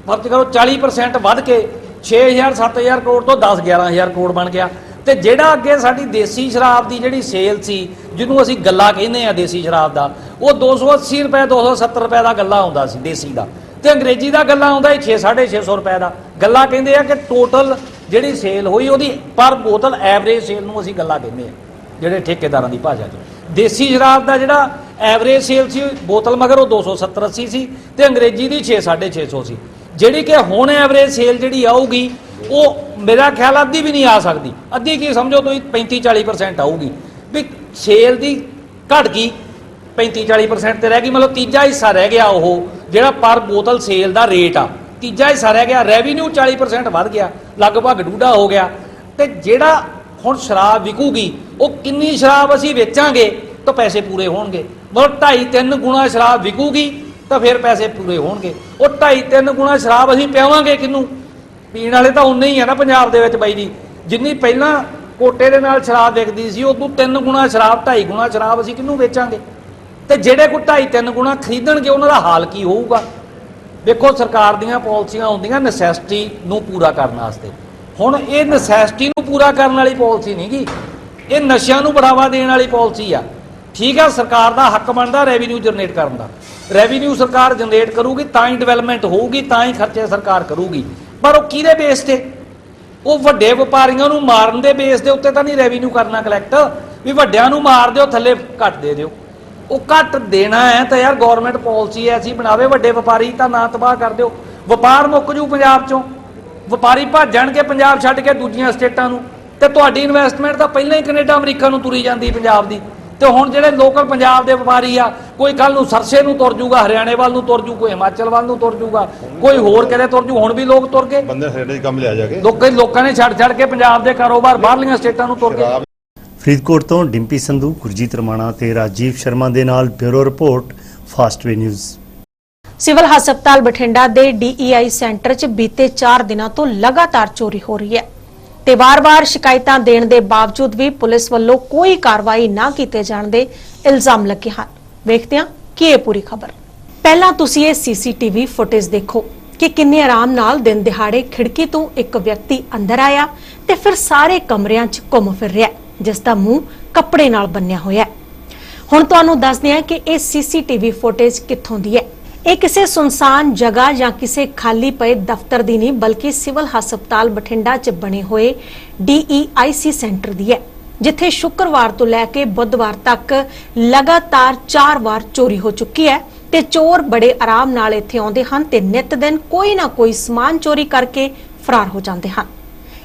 Speaker 5: ਫਰਜ਼ ਕਰੋ 40% ਵੱਧ ਕੇ 6000-7000 ਕਰੋੜ ਤੋਂ 10-11 ਕਰੋੜ ਬਣ ਗਿਆ। ਤੇ ਜਿਹੜਾ ਅੱਗੇ ਸਾਡੀ ਦੇਸੀ ਸ਼ਰਾਬ ਦੀ ਜਿਹੜੀ ਸੇਲ ਸੀ, ਜਿਹਨੂੰ ਅਸੀਂ ਗੱਲਾ ਕਹਿੰਦੇ ਆ ਦੇਸੀ ਸ਼ਰਾਬ ਦਾ, ਉਹ 280 ਰੁਪਏ 270 ਰੁਪਏ ਦਾ ਗੱਲਾ ਆਉਂਦਾ ਸੀ ਦੇਸੀ ਦਾ, ਤੇ ਅੰਗਰੇਜ਼ੀ ਦਾ ਗੱਲਾ ਆਉਂਦਾ 600-650 ਰੁਪਏ ਦਾ। ਗੱਲਾ ਕਹਿੰਦੇ ਆ ਕਿ ਟੋਟਲ ਜਿਹੜੀ ਸੇਲ ਹੋਈ ਉਹਦੀ ਪਰ ਬੋਤਲ ਐਵਰੇਜ ਸੇਲ ਨੂੰ ਅਸੀਂ ਗੱਲਾ ਕਹਿੰਦੇ ਆ ਜਿਹੜੇ ਠੇਕੇਦਾਰਾਂ ਦੀ ਭਾਸ਼ਾ 'ਚ। ਦੇਸੀ ਸ਼ਰਾਬ ਦਾ ਜਿਹੜਾ ਐਵਰੇਜ ਸੇਲ ਸੀ ਬੋਤਲ ਮਗਰ ਉਹ 270-80 ਸੀ ਤੇ ਅੰਗਰੇਜ਼ੀ ਦੀ 600-650 ਸੀ। ਜਿਹੜੀ ਕਿ ਹੁਣ ਐਵਰੇਜ ਸੇਲ ਜਿਹੜੀ ਆਊਗੀ ਉਹ ਮੇਰਾ ਖਿਆਲ ਅੱਧੀ ਵੀ ਨਹੀਂ ਆ ਸਕਦੀ, ਅੱਧੀ ਕੀ ਸਮਝੋ ਤੁਸੀਂ 35-40% ਆਊਗੀ। ਵੀ ਸੇਲ ਦੀ ਘਟ ਗਈ 35-40% ਤੇ ਰਹਿ ਗਈ, ਮਤਲਬ ਤੀਜਾ ਹਿੱਸਾ ਰਹਿ ਗਿਆ ਉਹ ਜਿਹੜਾ ਪਰ ਬੋਤਲ ਸੇਲ ਦਾ ਰੇਟ ਆ, ਤੀਜਾ ਹਿੱਸਾ ਰਹਿ ਗਿਆ। ਰੈਵਨਿਊ 40% ਵੱਧ ਗਿਆ, ਲਗਭਗ ਡੂਢਾ ਹੋ ਗਿਆ। ਤੇ ਜਿਹੜਾ ਹੁਣ ਸ਼ਰਾਬ ਵਿਕੂਗੀ ਉਹ ਕਿੰਨੀ ਸ਼ਰਾਬ ਅਸੀਂ ਵੇਚਾਂਗੇ ਤਾਂ ਪੈਸੇ ਪੂਰੇ ਹੋਣਗੇ, ਮਤਲਬ 2.5-3 ਗੁਣਾ ਸ਼ਰਾਬ ਵਿਕੂਗੀ ਤਾਂ ਫਿਰ ਪੈਸੇ ਪੂਰੇ ਹੋਣਗੇ। ਉਹ 2.5-3 ਗੁਣਾ ਸ਼ਰਾਬ ਅਸੀਂ ਪਿਆਵਾਂਗੇ ਕਿਹਨੂੰ? ਪੀਣ ਵਾਲੇ ਤਾਂ ਉਨੇ ਹੀ ਆ ਨਾ ਪੰਜਾਬ ਦੇ ਵਿੱਚ ਬਾਈ ਜੀ, ਜਿੰਨੀ ਪਹਿਲਾਂ ਕੋਟੇ ਦੇ ਨਾਲ ਸ਼ਰਾਬ ਵਿਕਦੀ ਸੀ ਉਦੋਂ 3 ਗੁਣਾ ਸ਼ਰਾਬ 2.5 ਗੁਣਾ ਸ਼ਰਾਬ ਅਸੀਂ ਕਿਹਨੂੰ ਵੇਚਾਂਗੇ? ਤੇ ਜਿਹੜੇ ਕੋਈ 2.5-3 ਗੁਣਾ ਖਰੀਦਣਗੇ ਉਹਨਾਂ ਦਾ ਹਾਲ ਕੀ ਹੋਊਗਾ? ਦੇਖੋ ਸਰਕਾਰ ਦੀਆਂ ਪਾਲਿਸੀਆਂ ਹੁੰਦੀਆਂ ਨੈਸੈਸਿਟੀ ਨੂੰ ਪੂਰਾ ਕਰਨ ਵਾਸਤੇ। ਹੁਣ ਇਹ ਨੈਸੈਸਿਟੀ ਨੂੰ ਪੂਰਾ ਕਰਨ ਵਾਲੀ ਪਾਲਿਸੀ ਨਹੀਂ ਗੀ, ਇਹ ਨਸ਼ਿਆਂ ਨੂੰ ਬੜਾਵਾ ਦੇਣ ਵਾਲੀ ਪਾਲਿਸੀ ਆ। ਠੀਕ ਆ, ਸਰਕਾਰ ਦਾ ਹੱਕ ਬਣਦਾ ਰੈਵਨਿਊ ਜਨਰੇਟ ਕਰਨ ਦਾ, ਰੈਵਨਿਊ ਸਰਕਾਰ ਜਨਰੇਟ ਕਰੂਗੀ ਤਾਂ ਹੀ ਡਿਵੈਲਪਮੈਂਟ ਹੋਊਗੀ, ਤਾਂ ਹੀ ਖਰਚੇ ਸਰਕਾਰ ਕਰੂਗੀ। ਪਰ ਉਹ ਕਿਹਦੇ ਬੇਸ ਤੇ? ਉਹ ਵੱਡੇ ਵਪਾਰੀਆਂ ਨੂੰ ਮਾਰਨ ਦੇ ਬੇਸ ਦੇ ਉੱਤੇ ਤਾਂ ਨਹੀਂ ਰੈਵਨਿਊ ਕਰਨਾ ਕਲੈਕਟ, ਵੀ ਵੱਡਿਆਂ ਨੂੰ ਮਾਰ ਦਿਓ ਥੱਲੇ ਘੱਟ ਦੇ ਦਿਓ। ਉਹ ਘੱਟ ਦੇਣਾ ਹੈ ਤਾਂ ਯਾਰ ਗਵਰਨਮੈਂਟ ਪਾਲਿਸੀ ਐਸੀ ਬਣਾਵੇ, ਵੱਡੇ ਵਪਾਰੀ ਤਾਂ ਨਾ ਤਬਾਹ ਕਰ ਦਿਓ। ਵਪਾਰ ਮੁੱਕ ਜੂ ਪੰਜਾਬ ਚੋਂ, ਵਪਾਰੀ ਭੱਜ ਜਾਣਗੇ ਪੰਜਾਬ ਛੱਡ ਕੇ ਦੂਜੀਆਂ ਸਟੇਟਾਂ ਨੂੰ, ਤੇ ਤੁਹਾਡੀ ਇਨਵੈਸਟਮੈਂਟ ਤਾਂ ਪਹਿਲਾਂ ਹੀ ਕੈਨੇਡਾ ਅਮਰੀਕਾ ਨੂੰ ਤੁਰੀ ਜਾਂਦੀ ਪੰਜਾਬ ਦੀ। ਤੇ ਹੁਣ ਜਿਹੜੇ ਲੋਕਲ ਪੰਜਾਬ ਦੇ ਵਪਾਰੀ ਆ, ਕੋਈ ਕੱਲ ਨੂੰ ਸਰਸੇ ਨੂੰ ਤੁਰ ਜੂਗਾ, ਹਰਿਆਣੇ ਵੱਲ ਨੂੰ ਤੁਰ ਜੂ, ਕੋਈ ਹਿਮਾਚਲ ਵੱਲ ਨੂੰ ਤੁਰ ਜੂਗਾ, ਕੋਈ ਹੋਰ ਕਿਤੇ ਤੁਰ ਜੂ। ਹੁਣ ਵੀ ਲੋਕ ਤੁਰ ਗਏ,
Speaker 6: ਬੰਦੇ ਸਾਡੇ ਕੰਮ ਲਿਆ ਜਾ ਕੇ
Speaker 5: ਲੋਕਾਂ ਨੇ ਛੱਡ ਕੇ ਪੰਜਾਬ ਦੇ ਕਾਰੋਬਾਰ ਬਾਹਰਲੀਆਂ ਸਟੇਟਾਂ ਨੂੰ ਤੁਰ ਗਏ।
Speaker 4: ਫਰੀਦਕੋਟ ਤੋਂ ਡਿੰਪੀ ਸੰਧੂ, ਗੁਰਜੀਤ ਰਮਾਣਾ ਤੇ ਰਾਜੀਵ ਸ਼ਰਮਾ ਦੇ ਨਾਲ bureau report, Fastway news.
Speaker 1: Civil ਹਸਪਤਾਲ ਬਠਿੰਡਾ ਦੇ DEI ਸੈਂਟਰ 'ਚ ਬੀਤੇ 4 ਦਿਨਾਂ ਤੋਂ ਲਗਾਤਾਰ ਚੋਰੀ ਹੋ ਰਹੀ ਹੈ ਤੇ ਵਾਰ-ਵਾਰ ਸ਼ਿਕਾਇਤਾਂ ਦੇਣ ਦੇ ਬਾਵਜੂਦ ਵੀ ਪੁਲਿਸ ਵੱਲੋਂ ਕੋਈ ਕਾਰਵਾਈ ਨਾ ਕੀਤੇ ਜਾਣ ਦੇ ਇਲਜ਼ਾਮ ਲੱਗੇ ਹਨ। ਵੇਖਦੇ ਹਾਂ ਕੀ ਇਹ ਪੂਰੀ ਖਬਰ। ਪਹਿਲਾਂ ਤੁਸੀਂ ਇਹ CCTV ਫੁਟੇਜ ਦੇਖੋ ਕਿ ਕਿੰਨੇ ਆਰਾਮ ਨਾਲ ਦਿਨ ਦਿਹਾੜੇ ਖਿੜਕੀ ਤੋਂ ਇੱਕ ਵਿਅਕਤੀ ਅੰਦਰ ਆਇਆ ਤੇ ਫਿਰ ਸਾਰੇ ਕਮਰਿਆਂ 'ਚ ਘੁੰਮ ਫਿਰ ਰਿਹਾ, ਜਿਸ ਦਾ ਮੂੰਹ ਕੱਪੜੇ ਨਾਲ ਬੰਨਿਆ ਹੋਇਆ ਹੈ। ਹੁਣ ਤੁਹਾਨੂੰ ਦੱਸਦੇ ਹਾਂ ਕਿ ਇਹ CCTV ਫੁਟੇਜ ਕਿੱਥੋਂ ਦੀ ਹੈ। ਇਹ ਕਿਸੇ ਸੁਨਸਾਨ ਜਗ੍ਹਾ ਜਾਂ ਕਿਸੇ ਖਾਲੀ ਪਏ ਦਫ਼ਤਰ ਦੀ ਨਹੀਂ, ਬਲਕਿ ਸਿਵਲ ਹਸਪਤਾਲ ਬਠਿੰਡਾ 'ਚ ਬਣੇ ਹੋਏ DEIC ਸੈਂਟਰ ਦੀ ਹੈ, ਜਿੱਥੇ ਸ਼ੁੱਕਰਵਾਰ ਤੋਂ ਲੈ ਕੇ ਬੁੱਧਵਾਰ ਤੱਕ ਲਗਾਤਾਰ 4 ਵਾਰ ਚੋਰੀ ਹੋ ਚੁੱਕੀ ਹੈ ਤੇ ਚੋਰ ਬੜੇ ਆਰਾਮ ਨਾਲ ਇੱਥੇ ਆਉਂਦੇ ਹਨ ਤੇ ਨਿਤ ਦਿਨ ਕੋਈ ਨਾ ਕੋਈ ਸਮਾਨ ਚੋਰੀ ਕਰਕੇ ਫਰਾਰ ਹੋ ਜਾਂਦੇ ਹਨ।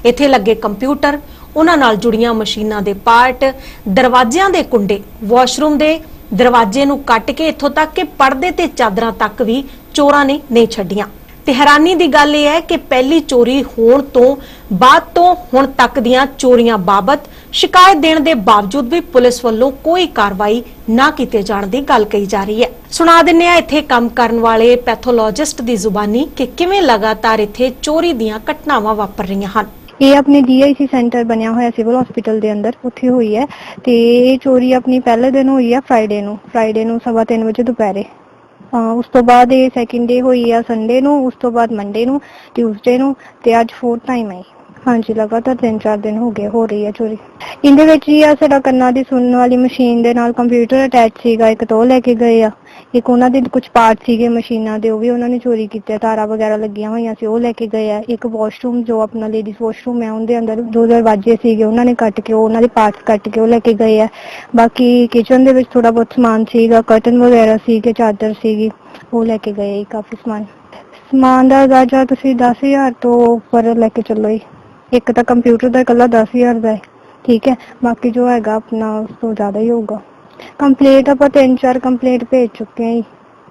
Speaker 1: ਇੱਥੇ ਲੱਗੇ ਕੰਪਿਊਟਰ, ਉਹਨਾਂ ਨਾਲ ਜੁੜੀਆਂ ਮਸ਼ੀਨਾਂ ਦੇ ਪਾਰਟ, ਦਰਵਾਜ਼ਿਆਂ ਦੇ ਕੁੰਡੇ, ਵਾਸ਼ਰੂਮ ਦੇ ਦਰਵਾਜ਼ੇ ਨੂੰ ਕੱਟ ਕੇ ਇੱਥੋਂ ਤੱਕ ਕਿ ਪਰਦੇ ਤੇ ਚਾਦਰਾਂ ਤੱਕ ਵੀ ਚੋਰਾਂ ਨੇ ਨਹੀਂ ਛੱਡੀਆਂ। ਤੇ ਹੈਰਾਨੀ ਦੀ ਗੱਲ ਇਹ ਹੈ ਕਿ ਪਹਿਲੀ ਚੋਰੀ ਹੋਣ ਤੋਂ ਬਾਅਦ ਤੋਂ ਹੁਣ ਤੱਕ ਦੀਆਂ ਚੋਰੀਆਂ ਬਾਬਤ ਸ਼ਿਕਾਇਤ ਦੇਣ ਦੇ ਬਾਵਜੂਦ ਵੀ ਪੁਲਿਸ ਵੱਲੋਂ ਕੋਈ ਕਾਰਵਾਈ ਨਾ ਕੀਤੇ ਜਾਣ ਦੀ ਗੱਲ ਕਹੀ ਜਾ ਰਹੀ ਹੈ। ਸੁਣਾ ਦਿੰਨੇ ਆ ਇੱਥੇ ਕੰਮ ਕਰਨ ਵਾਲੇ ਪੈਥੋਲੋਜਿਸਟ ਦੀ ਜ਼ੁਬਾਨੀ ਕਿ ਕਿਵੇਂ ਲਗਾਤਾਰ ਇੱਥੇ ਚੋਰੀ ਦੀਆਂ ਘਟਨਾਵਾਂ ਵਾਪਰ ਰਹੀਆਂ ਹਨ।
Speaker 6: ਇਹ ਆਪਣੇ DIC ਸੈਂਟਰ ਬਣਿਆ ਹੋਇਆ ਸਿਵਲ ਹਸਪੀਟਲ ਦੇ ਅੰਦਰ, ਉੱਥੇ ਹੋਈ ਹੈ ਤੇ ਇਹ ਚੋਰੀ ਆਪਣੀ ਪਹਿਲੇ ਦਿਨ ਹੋਈ ਹੈ ਫਰਾਈਡੇ ਨੂੰ 3:15 ਵਜੇ ਦੁਪਹਿਰੇ। ਉਸ ਤੋਂ ਬਾਅਦ ਇਹ ਸੈਕਿੰਡ ਡੇ ਹੋਈ ਆ ਸੰਡੇ ਨੂੰ, ਉਸ ਤੋਂ ਬਾਅਦ ਮੰਡੇ ਨੂੰ, ਟਿਊਜ਼ਡੇ ਨੂੰ ਤੇ ਅੱਜ 4th ਟਾਈਮ ਹੈ। ਹਾਂਜੀ, ਲਗਾਤਾਰ 3-4 ਦਿਨ ਹੋ ਗਏ ਹੋ ਰਹੀ ਹੈ ਚੋਰੀ। ਇਹਦੇ ਵਿੱਚ ਹੀ ਆ ਸਾਡਾ ਕੰਨਾਂ ਦੀ ਸੁਣਨ ਵਾਲੀ ਮਸ਼ੀਨ ਦੇ ਨਾਲ ਕੰਪਿਊਟਰ ਅਟੈਚ ਸੀਗਾ, ਇੱਕ ਤੋਂ ਲੈ ਕੇ ਗਏ ਆ। ਇੱਕ ਉਹਨਾਂ ਦੇ ਕੁਝ ਪਾਰਟ ਸੀਗੇ ਮਸ਼ੀਨਾਂ ਦੇ, ਉਹ ਵੀ ਉਹਨਾਂ ਨੇ ਚੋਰੀ ਕੀਤੇ। ਤਾਰਾਂ ਵਗੈਰਾ ਲੱਗੀਆਂ ਹੋਈਆਂ ਸੀ, ਉਹ ਲੈ ਕੇ ਗਏ ਆ। ਇੱਕ ਵਾਸ਼ਰੂਮ ਜੋ ਆਪਣਾ ਲੇਡੀਜ਼ ਵਾਸ਼ਰੂਮ ਹੈ, ਉਹਦੇ ਅੰਦਰ 2 ਦਰਵਾਜ਼ੇ ਸੀਗੇ, ਉਹਨਾਂ ਨੇ ਕੱਟ ਕੇ ਉਹਨਾਂ ਦੇ ਪਾਰਟਸ ਕੱਟ ਕੇ ਉਹ ਲੈ ਕੇ ਗਏ ਆ। ਬਾਕੀ ਕਿਚਨ ਦੇ ਵਿੱਚ ਥੋੜਾ ਬਹੁਤ ਸਮਾਨ ਸੀਗਾ, ਕਰਟਨ ਵਗੈਰਾ ਸੀਗੇ, ਚਾਦਰ ਸੀਗੀ, ਉਹ ਲੈ ਕੇ ਗਏ ਕਾਫੀ ਸਮਾਨ ਦਾ ਅੰਦਾਜ਼ਾ ਤੁਸੀਂ 10,000 ਤੋਂ ਉੱਪਰ ਲੈ ਕੇ ਚੱਲੋ ਜੀ। ਇੱਕ ਤਾਂ ਕੰਪਿਊਟਰ ਦਾ ਇਕੱਲਾ 10,000 ਦਾ ਹੈ, ਠੀਕ ਹੈ। ਬਾਕੀ ਜੋ ਹੈਗਾ ਆਪਣਾ ਉਸ ਤੋਂ ਜ਼ਿਆਦਾ ਹੀ ਹੋਊਗਾ। ਕੰਪਲੇਂਟ ਆਪਾਂ 3-4 ਕੰਪਲੇਂਟ ਭੇਜ ਚੁੱਕੇ ਹਾਂ ਜੀ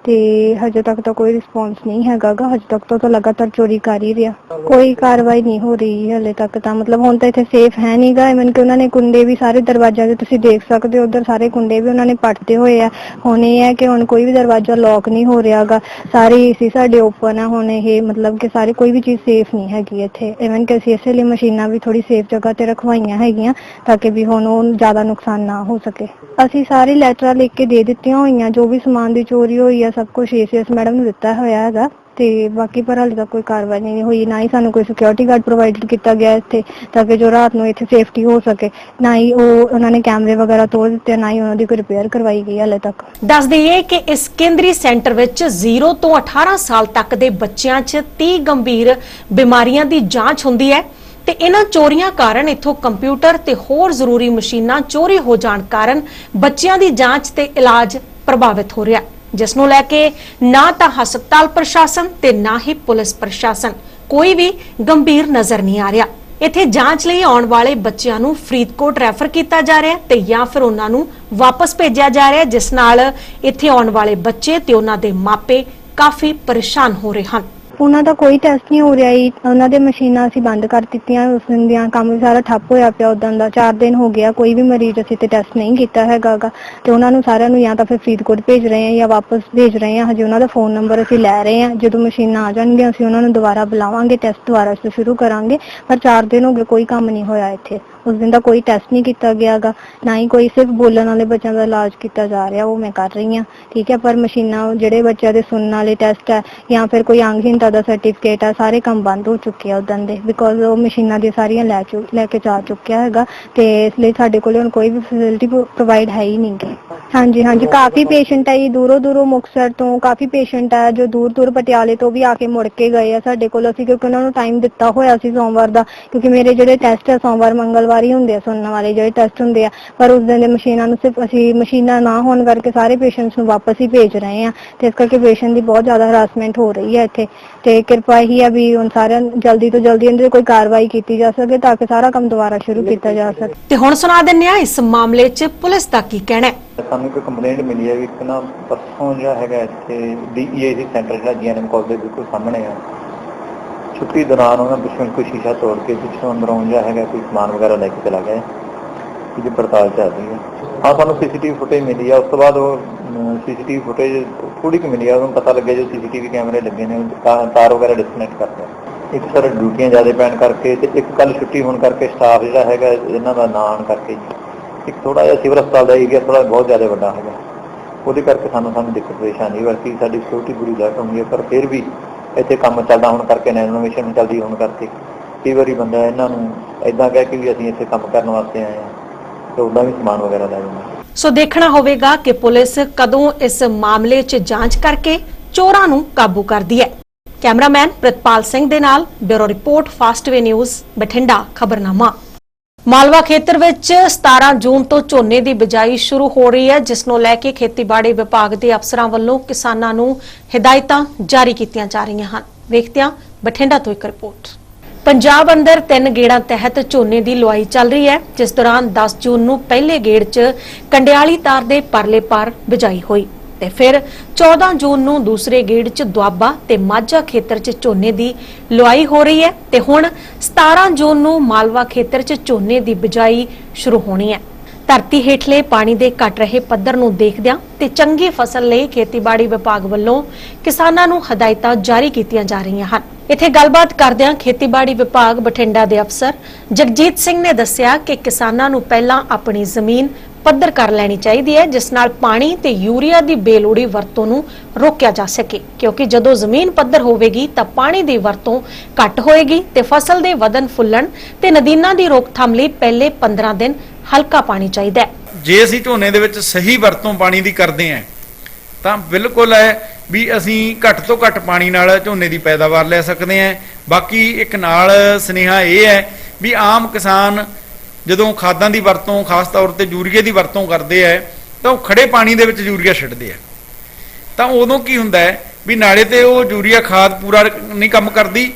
Speaker 6: ਤੇ ਹਜੇ ਤੱਕ ਤਾਂ ਕੋਈ ਰਿਸਪੌਂਸ ਨਹੀਂ ਹੈਗਾ ਗਾ। ਹਜੇ ਤੱਕ ਤਾਂ ਲਗਾਤਾਰ ਚੋਰੀ ਕਰ ਹੀ ਰਿਹਾ, ਕੋਈ ਕਾਰਵਾਈ ਨਹੀਂ ਹੋ ਰਹੀ ਹਲੇ ਤੱਕ ਤਾਂ। ਮਤਲਬ ਹੁਣ ਤਾਂ ਇੱਥੇ ਸੇਫ ਹੈ ਨਹੀਂ ਗਾ। ਇਵਨ ਕਿ ਉਹਨਾਂ ਨੇ ਕੁੰਡੇ ਵੀ ਸਾਰੇ ਦਰਵਾਜ਼ਿਆਂ ਦੇ ਤੁਸੀਂ ਦੇਖ ਸਕਦੇ ਹੋ, ਉੱਧਰ ਸਾਰੇ ਕੁੰਡੇ ਵੀ ਉਹਨਾਂ ਨੇ ਪੱਟਦੇ ਹੋਏ ਆ। ਹੁਣ ਇਹ ਹੈ ਕਿ ਹੁਣ ਕੋਈ ਵੀ ਦਰਵਾਜ਼ਾ ਲੌਕ ਨਹੀਂ ਹੋ ਰਿਹਾ ਗਾ, ਸਾਰੇ AC ਸਾਡੇ ਓਪਨ ਆ। ਹੁਣ ਇਹ ਮਤਲਬ ਕਿ ਸਾਰੇ ਕੋਈ ਵੀ ਚੀਜ਼ ਸੇਫ ਨਹੀਂ ਹੈਗੀ ਇੱਥੇ। ਇਵਨ ਕਿ ਅਸੀਂ ਇਸੇ ਲਈ ਮਸ਼ੀਨਾਂ ਵੀ ਥੋੜੀ ਸੇਫ ਜਗ੍ਹਾ ਤੇ ਰਖਵਾਈਆਂ ਹੈਗੀਆਂ ਤਾਂ ਕਿ ਵੀ ਹੁਣ ਉਹ ਜ਼ਿਆਦਾ ਨੁਕਸਾਨ ਨਾ ਹੋ ਸਕੇ। ਅਸੀਂ ਸਾਰੀ ਲੈਟਰਾਂ ਲਿਖ ਕੇ ਦੇ ਦਿੱਤੀਆਂ ਹੋਈਆਂ, ਜੋ ਵੀ ਸਮਾਨ ਦੀ ਚੋਰੀ ਹੋਈ ਆ ਸਭ ਕੁਝ ACS ਮੈਡਮ ਨੂੰ ਦਿੱਤਾ ਹੋਇਆ ਹੈਗਾ ਤੇ ਬਾਕੀ ਪਰ ਹਾਲੇ ਤੱਕ ਕੋਈ ਕਾਰਵਾਈ ਨਹੀਂ ਹੋਈ। ਨਾ ਹੀ ਸਾਨੂੰ ਕੋਈ ਸਿਕਿਉਰਿਟੀ ਗਾਰਡ ਪ੍ਰੋਵਾਈਡ ਕੀਤਾ ਗਿਆ ਇੱਥੇ ਤਾਂ ਕਿ ਜੋ ਰਾਤ ਨੂੰ ਇੱਥੇ ਸੇਫਟੀ ਹੋ ਸਕੇ। ਨਾ ਹੀ ਉਹਨਾਂ ਨੇ ਕੈਮਰੇ ਵਗੈਰਾ ਤੋੜ ਦਿੱਤੇ, ਨਾ ਹੀ ਉਹਨਾਂ ਦੀ ਕੋਈ ਰਿਪੇਅਰ ਕਰਵਾਈ ਗਈ ਹਾਲੇ ਤੱਕ।
Speaker 1: ਦੱਸ ਦਈਏ ਕਿ ਇਸ ਕੇਂਦਰੀ ਸੈਂਟਰ ਵਿੱਚ 0 ਤੋਂ 18 ਸਾਲ ਤੱਕ ਦੇ ਬੱਚਿਆਂ 'ਚ 30 ਗੰਭੀਰ ਬਿਮਾਰੀਆਂ ਦੀ ਜਾਂਚ ਹੁੰਦੀ ਹੈ ਤੇ ਇਹਨਾਂ ਚੋਰੀਆਂ ਕਾਰਨ ਇੱਥੋਂ ਕੰਪਿਊਟਰ ਤੇ ਹੋਰ ਜ਼ਰੂਰੀ ਮਸ਼ੀਨਾਂ ਚੋਰੀ ਹੋ ਜਾਣ ਕਾਰਨ ਬੱਚਿਆਂ ਦੀ ਜਾਂਚ ਤੇ ਇਲਾਜ ਪ੍ਰਭਾਵਿਤ ਹੋ ਰਿਹਾ, ਜਿਸ ਨੂੰ ਲੈ ਕੇ ਨਾ ਤਾਂ ਹਸਪਤਾਲ ਪ੍ਰਸ਼ਾਸਨ ਤੇ ਨਾ ਹੀ ਪੁਲਿਸ ਪ੍ਰਸ਼ਾਸਨ ਕੋਈ ਵੀ ਗੰਭੀਰ ਨਜ਼ਰ ਨਹੀਂ ਆ ਰਿਹਾ। ਇੱਥੇ ਜਾਂਚ ਲਈ ਆਉਣ ਵਾਲੇ ਬੱਚਿਆਂ ਨੂੰ ਫਰੀਦਕੋਟ ਰੈਫਰ ਕੀਤਾ ਜਾ ਰਿਹਾ ਤੇ ਜਾਂ ਫਿਰ ਉਹਨਾਂ ਨੂੰ ਵਾਪਸ ਭੇਜਿਆ ਜਾ ਰਿਹਾ, ਜਿਸ ਨਾਲ ਇੱਥੇ ਆਉਣ ਵਾਲੇ ਬੱਚੇ ਤੇ ਉਹਨਾਂ ਦੇ ਮਾਪੇ ਕਾਫੀ ਪਰੇਸ਼ਾਨ ਹੋ ਰਹੇ ਹਨ।
Speaker 6: ਉਹਨਾਂ ਦਾ ਕੋਈ ਟੈਸਟ ਨਹੀਂ ਹੋ ਰਿਹਾ ਜੀ। ਉਹਨਾਂ ਦੇ ਮਸ਼ੀਨਾਂ ਅਸੀਂ ਬੰਦ ਕਰ ਦਿੱਤੀਆਂ, ਉਸ ਦਿਨ ਦੀਆਂ ਕੰਮ ਸਾਰਾ ਠੱਪ ਹੋਇਆ ਪਿਆ। ਉਦਾਂ ਦਾ 4 ਦਿਨ ਹੋ ਗਿਆ, ਕੋਈ ਵੀ ਮਰੀਜ਼ ਅਸੀਂ ਤੇ ਟੈਸਟ ਨਹੀਂ ਕੀਤਾ ਹੈਗਾ ਗਾ ਤੇ ਉਹਨਾਂ ਨੂੰ ਸਾਰਿਆਂ ਨੂੰ ਜਾਂ ਤਾਂ ਫਿਰ ਫਰੀਦਕੋਟ ਭੇਜ ਰਹੇ ਹਾਂ ਜਾਂ ਵਾਪਸ ਭੇਜ ਰਹੇ ਹਾਂ। ਹਜੇ ਉਹਨਾਂ ਦਾ ਫੋਨ ਨੰਬਰ ਅਸੀਂ ਲੈ ਰਹੇ ਹਾਂ, ਜਦੋਂ ਮਸ਼ੀਨਾਂ ਆ ਜਾਣਗੀਆਂ ਅਸੀਂ ਉਹਨਾਂ ਨੂੰ ਦੁਬਾਰਾ ਬੁਲਾਵਾਂਗੇ, ਟੈਸਟ ਦੁਬਾਰਾ ਸ਼ੁਰੂ ਕਰਾਂਗੇ। ਪਰ 4 ਦਿਨ ਹੋ ਗਏ, ਕੋਈ ਕੰਮ ਨਹੀਂ ਹੋਇਆ ਇੱਥੇ। ਉਸ ਦਿਨ ਦਾ ਕੋਈ ਟੈਸਟ ਨਹੀਂ ਕੀਤਾ ਗਿਆ ਗਾ, ਨਾ ਹੀ ਕੋਈ ਸਿਰਫ ਬੋਲਣ ਵਾਲੇ ਬੱਚਿਆਂ ਦਾ ਇਲਾਜ ਕੀਤਾ ਜਾ ਰਿਹਾ, ਉਹ ਮੈਂ ਕਰ ਰਹੀ ਹਾਂ, ਠੀਕ ਹੈ। ਪਰ ਮਸ਼ੀਨਾਂ ਜਿਹੜੇ ਬੱਚਿਆਂ ਦੇ ਸੁਣਨ ਵਾਲੇ ਟੈਸਟ ਹੈ ਜਾਂ ਫਿਰ ਕੋਈ ਅੰਗਹੀਨਤਾ ਦਾ ਸਰਟੀਫਿਕੇਟ ਹੈ, ਸਾਰੇ ਕੰਮ ਬੰਦ ਹੋ ਚੁੱਕੇ ਆ ਉਦੋਂ ਦੇ, ਬਿਕੋਜ਼ ਉਹ ਮਸ਼ੀਨਾਂ ਦੀ ਸਾਰੀਆਂ ਲੈ ਕੇ ਜਾ ਚੁੱਕਿਆ ਹੈਗਾ ਤੇ ਇਸ ਲਈ ਸਾਡੇ ਕੋਲ ਹੁਣ ਕੋਈ ਵੀ ਫੈਸਿਲਿਟੀ ਪ੍ਰੋਵਾਈਡ ਹੈ ਹੀ ਨਹੀਂ ਗੀ। ਹਾਂਜੀ, ਕਾਫੀ ਪੇਸ਼ੈਂਟ ਹੈ ਜੀ, ਦੂਰੋਂ ਮੁਕਤਸਰ ਤੋਂ ਕਾਫੀ ਪੇਸ਼ੈਂਟ ਹੈ ਜੋ ਦੂਰ ਪਟਿਆਲੇ ਤੋਂ ਵੀ ਆ ਕੇ ਮੁੜ ਕੇ ਗਏ ਆ ਸਾਡੇ ਕੋਲ। ਅਸੀਂ ਕਿਉਂਕਿ ਉਹਨਾਂ ਨੂੰ ਟਾਈਮ ਦਿੱਤਾ ਹੋਇਆ ਸੀ ਸੋਮਵਾਰ ਦਾ, ਕਿਉਂਕਿ ਮੇਰੇ ਜਿਹੜੇ ਟੈਸਟ ਹੈ ਸੋਮਵਾਰ ਮੰਗਲਵਾਰ ਹੀ ਹੁੰਦੇ ਆ, ਸੁਣਨ ਵਾਲੇ ਜਿਹੜੇ ਟੈਸਟ ਹੁੰਦੇ ਆ। ਪਰ ਉਸ ਦਿਨ ਦੇ ਮਸ਼ੀਨਾਂ ਨੂੰ ਸਿਰਫ ਅਸੀਂ ਮਸ਼ੀਨਾਂ ਨਾ ਹੋਣ ਕਰਕੇ ਸਾਰੇ ਪੇਸ਼ੈਂਟਸ ਨੂੰ ਵਾਪਸ ਹੀ ਭੇਜ ਰਹੇ ਆ ਤੇ ਇਸ ਕਰਕੇ ਪੇਸ਼ੈਂਟ ਦੀ ਬਹੁਤ ਜ਼ਿਆਦਾ ਹਰਾਸਮੈਂਟ ਹੋ ਰਹੀ ਹੈ ਇੱਥੇ। ਤੇ ਕਿਰਪਾ ਇਹੀ ਆ ਵੀ ਹੁਣ ਸਾਰਿਆਂ ਜਲਦੀ ਤੋਂ ਜਲਦੀ ਇਹਨਾਂ ਤੇ ਕੋਈ ਕਾਰਵਾਈ ਕੀਤੀ ਜਾ ਸਕੇ ਤਾਂ ਕਿ ਸਾਰਾ ਕੰਮ ਦੁਬਾਰਾ ਸ਼ੁਰੂ ਕੀਤਾ ਜਾ ਸਕੇ।
Speaker 1: ਤੇ ਹੁਣ ਸੁਣਾ ਦਿੰਨੇ ਆ ਇਸ ਮਾਮਲੇ 'ਚ ਪੁਲਿਸ ਦਾ ਕੀ ਕਹਿਣਾ ਹੈ।
Speaker 7: ਸਾਨੂੰ ਇੱਕ ਕੰਪਲੇਂਟ ਮਿਲੀ ਹੈ ਵੀ ਇੱਕ ਨਾ ਪਰਸੋਂ ਜਿਹੜਾ ਹੈਗਾ ਇੱਥੇ DEIC ਸੈਂਟਰ ਜਿਹੜਾ GNM ਕਾਲਜ ਦੇ ਬਿਲਕੁਲ ਸਾਹਮਣੇ ਆ, ਛੁੱਟੀ ਦੌਰਾਨ ਉਹਨਾਂ ਪਿੱਛੋਂ ਕੋਈ ਸ਼ੀਸ਼ਾ ਤੋੜ ਕੇ ਪਿੱਛੋਂ ਅੰਦਰੋਂ ਜਿਹੜਾ ਹੈਗਾ ਕੋਈ ਸਮਾਨ ਵਗੈਰਾ ਲੈ ਕੇ ਚਲਾ ਗਿਆ, ਜਿਹਦੀ ਪੜਤਾਲ ਚੱਲ ਰਹੀ ਹੈ। ਹਾਂ, ਸਾਨੂੰ ਸੀਸੀਟੀਵੀ ਫੁਟੇਜ ਮਿਲੀ ਆ। ਉਸ ਤੋਂ ਬਾਅਦ ਉਹ ਸੀਸੀਟੀਵੀ ਫੁਟੇਜ ਥੋੜੀ ਕੁ ਮਿਲੀ ਆ, ਉਹਨੂੰ ਪਤਾ ਲੱਗਿਆ ਜੋ ਸੀਸੀਟੀਵੀ ਕੈਮਰੇ ਲੱਗੇ ਨੇ ਤਾਰ ਵਗੈਰਾ ਡਿਸਕਨੈਕਟ ਕਰਦੇ ਆ। ਇੱਕ ਸਰ ਡਿਊਟੀਆਂ ਜ਼ਿਆਦਾ ਪੈਣ ਕਰਕੇ ਤੇ ਇੱਕ ਕੱਲ ਛੁੱਟੀ ਹੋਣ ਕਰਕੇ ਸਟਾਫ ਜਿਹੜਾ ਹੈਗਾ ਇਹਨਾਂ ਦਾ ਨਾ ਆਉਣ ਕਰਕੇ ਇੱਕ ਥੋੜਾ ਜਿਹਾ ਸਿਵਲ ਹਸਪਤਾਲ ਦਾ ਏਰੀਆ ਥੋੜਾ ਬਹੁਤ ਜ਼ਿਆਦਾ ਵੱਡਾ ਹੈਗਾ, ਉਹਦੇ ਕਰਕੇ ਸਾਨੂੰ ਦਿੱਕਤ ਪਰੇਸ਼ਾਨੀ। ਵੈਸੇ ਸਾਡੀ ਸਿਕਿਉਰਿਟੀ ਪੂਰੀ ਲਾਈਟ ਹੁੰਦੀ ਹੈ, ਪਰ ਫਿਰ ਵੀ ਇੱਥੇ ਕੰਮ ਚੱਲਦਾ ਹੋਣ ਕਰਕੇ, ਰੈਨੋਵੇਸ਼ਨ ਚੱਲਦੀ ਹੋਣ ਕਰਕੇ ਕਈ ਵਾਰੀ ਬੰਦਾ ਇਹਨਾਂ ਨੂੰ ਇੱਦਾਂ ਕਹਿ ਕੇ ਵੀ ਅਸੀਂ ਇੱਥੇ ਕੰਮ ਕਰਨ ਵਾਸਤੇ ਆਏ ਹਾਂ ਤੇ ਉੱਦਾਂ ਵੀ ਸਮਾਨ ਵਗੈਰਾ ਲੈ ਜਾਂਦਾ।
Speaker 1: ਸੋ ਦੇਖਣਾ ਹੋਵੇਗਾ ਕਿ ਪੁਲਿਸ ਕਦੋਂ ਇਸ ਮਾਮਲੇ 'ਚ ਜਾਂਚ ਕਰਕੇ ਚੋਰਾਂ ਨੂੰ ਕਾਬੂ ਕਰਦੀ ਹੈ। ਕੈਮਰਾਮੈਨ ਪ੍ਰਿਤਪਾਲ ਸਿੰਘ ਦੇ ਨਾਲ bureau report Fastway news Bathinda ਖਬਰਨਾਮਾ। ਮਾਲਵਾ ਖੇਤਰ ਵਿੱਚ 17 ਜੂਨ ਤੋਂ ਝੋਨੇ ਦੀ ਬਿਜਾਈ ਸ਼ੁਰੂ ਹੋ ਰਹੀ ਹੈ, ਜਿਸ ਨੂੰ ਲੈ ਕੇ ਖੇਤੀਬਾੜੀ ਵਿਭਾਗ ਦੇ ਅਫਸਰਾਂ ਵੱਲੋਂ ਕਿਸਾਨਾਂ ਨੂੰ ਹਦਾਇਤਾਂ ਜਾਰੀ ਕੀਤੀਆਂ ਜਾ ਰਹੀਆਂ ਹਨ। ਵੇਖਦੇ ਹਾਂ ਬਠਿੰਡਾ ਤੋਂ ਇੱਕ ਰਿਪੋਰਟ। ਪੰਜਾਬ ਅੰਦਰ 3 ਗੇੜਾਂ ਤਹਿਤ ਝੋਨੇ ਦੀ ਲੁਆਈ ਚੱਲ ਰਹੀ ਹੈ, ਜਿਸ ਦੌਰਾਨ 10 ਜੂਨ ਨੂੰ ਪਹਿਲੇ ਗੇੜ 'ਚ ਕੰਡਿਆਲੀ ਤਾਰ ਦੇ ਪਰਲੇ ਪਾਰ ਬਿਜਾਈ ਹੋਈ ਤੇ ਫਿਰ 14 ਜੂਨ ਨੂੰ ਦੂਸਰੇ ਗੇੜ 'ਚ ਦੁਆਬਾ ਤੇ ਮਾਝਾ ਖੇਤਰ 'ਚ ਝੋਨੇ ਦੀ ਲੁਆਈ ਹੋ ਰਹੀ ਹੈ ਤੇ ਹੁਣ 17 ਜੂਨ ਨੂੰ ਮਾਲਵਾ ਖੇਤਰ 'ਚ ਝੋਨੇ ਦੀ ਬਿਜਾਈ ਸ਼ੁਰੂ ਹੋਣੀ ਹੈ। ਧਰਤੀ ਹੇਠਲੇ ਪਾਣੀ ਦੇ ਘਟ ਰਹੇ ਪੱਧਰ ਨੂੰ ਦੇਖਦਿਆਂ ਤੇ ਚੰਗੀ ਫਸਲ ਲਈ ਖੇਤੀਬਾੜੀ ਵਿਭਾਗ ਵੱਲੋਂ ਕਿਸਾਨਾਂ ਨੂੰ ਹਦਾਇਤਾਂ ਜਾਰੀ ਕੀਤੀਆਂ ਜਾ ਰਹੀਆਂ ਹਨ। ਇੱਥੇ ਗੱਲਬਾਤ ਕਰਦਿਆਂ ਖੇਤੀਬਾੜੀ ਵਿਭਾਗ ਬਠਿੰਡਾ ਦੇ ਅਫਸਰ ਜਗਜੀਤ ਸਿੰਘ ਨੇ ਦੱਸਿਆ ਕਿ ਕਿਸਾਨਾਂ ਨੂੰ ਪਹਿਲਾਂ ਆਪਣੀ ਜ਼ਮੀਨ ਪੱਧਰ ਕਰ ਲੈਣੀ ਚਾਹੀਦੀ ਹੈ, ਜਿਸ ਨਾਲ ਪਾਣੀ ਤੇ ਯੂਰੀਆ ਦੀ ਬੇਲੋੜੀ ਵਰਤੋਂ ਨੂੰ ਰੋਕਿਆ ਜਾ ਸਕੇ, ਕਿਉਂਕਿ ਜਦੋਂ ਜ਼ਮੀਨ ਪੱਧਰ ਹੋਵੇਗੀ ਤਾਂ ਪਾਣੀ ਦੀ ਵਰਤੋਂ ਘੱਟ ਹੋਏਗੀ ਤੇ ਫਸਲ ਦੇ ਵਧਣ ਫੁੱਲਣ ਤੇ ਨਦੀਨਾਂ ਦੀ ਰੋਕਥਾਮ ਲਈ ਪਹਿਲੇ 15 ਦਿਨ ਹਲਕਾ ਪਾਣੀ ਚਾਹੀਦਾ ਹੈ।
Speaker 2: ਜੇ ਅਸੀਂ ਝੋਨੇ ਦੇ ਵਿੱਚ ਸਹੀ ਵਰਤੋਂ ਪਾਣੀ ਦੀ ਕਰਦੇ ਆਂ ਤਾਂ ਬਿਲਕੁਲ ਹੈ ਵੀ ਅਸੀਂ ਘੱਟ ਤੋਂ ਘੱਟ ਪਾਣੀ ਨਾਲ ਝੋਨੇ ਦੀ ਪੈਦਾਵਾਰ ਲੈ ਸਕਦੇ ਆਂ। ਬਾਕੀ ਇੱਕ ਨਾਲ ਸੁਨੇਹਾ ਇਹ ਹੈ ਵੀ ਆਮ ਕਿਸਾਨ ਜਦੋਂ ਖਾਦਾਂ ਦੀ ਵਰਤੋਂ ਖਾਸ ਤੌਰ ਤੇ ਯੂਰੀਏ ਦੀ ਵਰਤੋਂ ਕਰਦੇ ਆ ਤਾਂ ਉਹ ਖੜੇ ਪਾਣੀ ਦੇ ਵਿੱਚ ਯੂਰੀਆ ਛੱਡਦੇ ਆ, ਤਾਂ ਉਦੋਂ ਕੀ ਹੁੰਦਾ ਹੈ ਵੀ ਨਾਲੇ ਤੇ ਉਹ ਯੂਰੀਆ ਖਾਦ ਪੂਰਾ ਨਹੀਂ ਕੰਮ ਕਰਦੀ,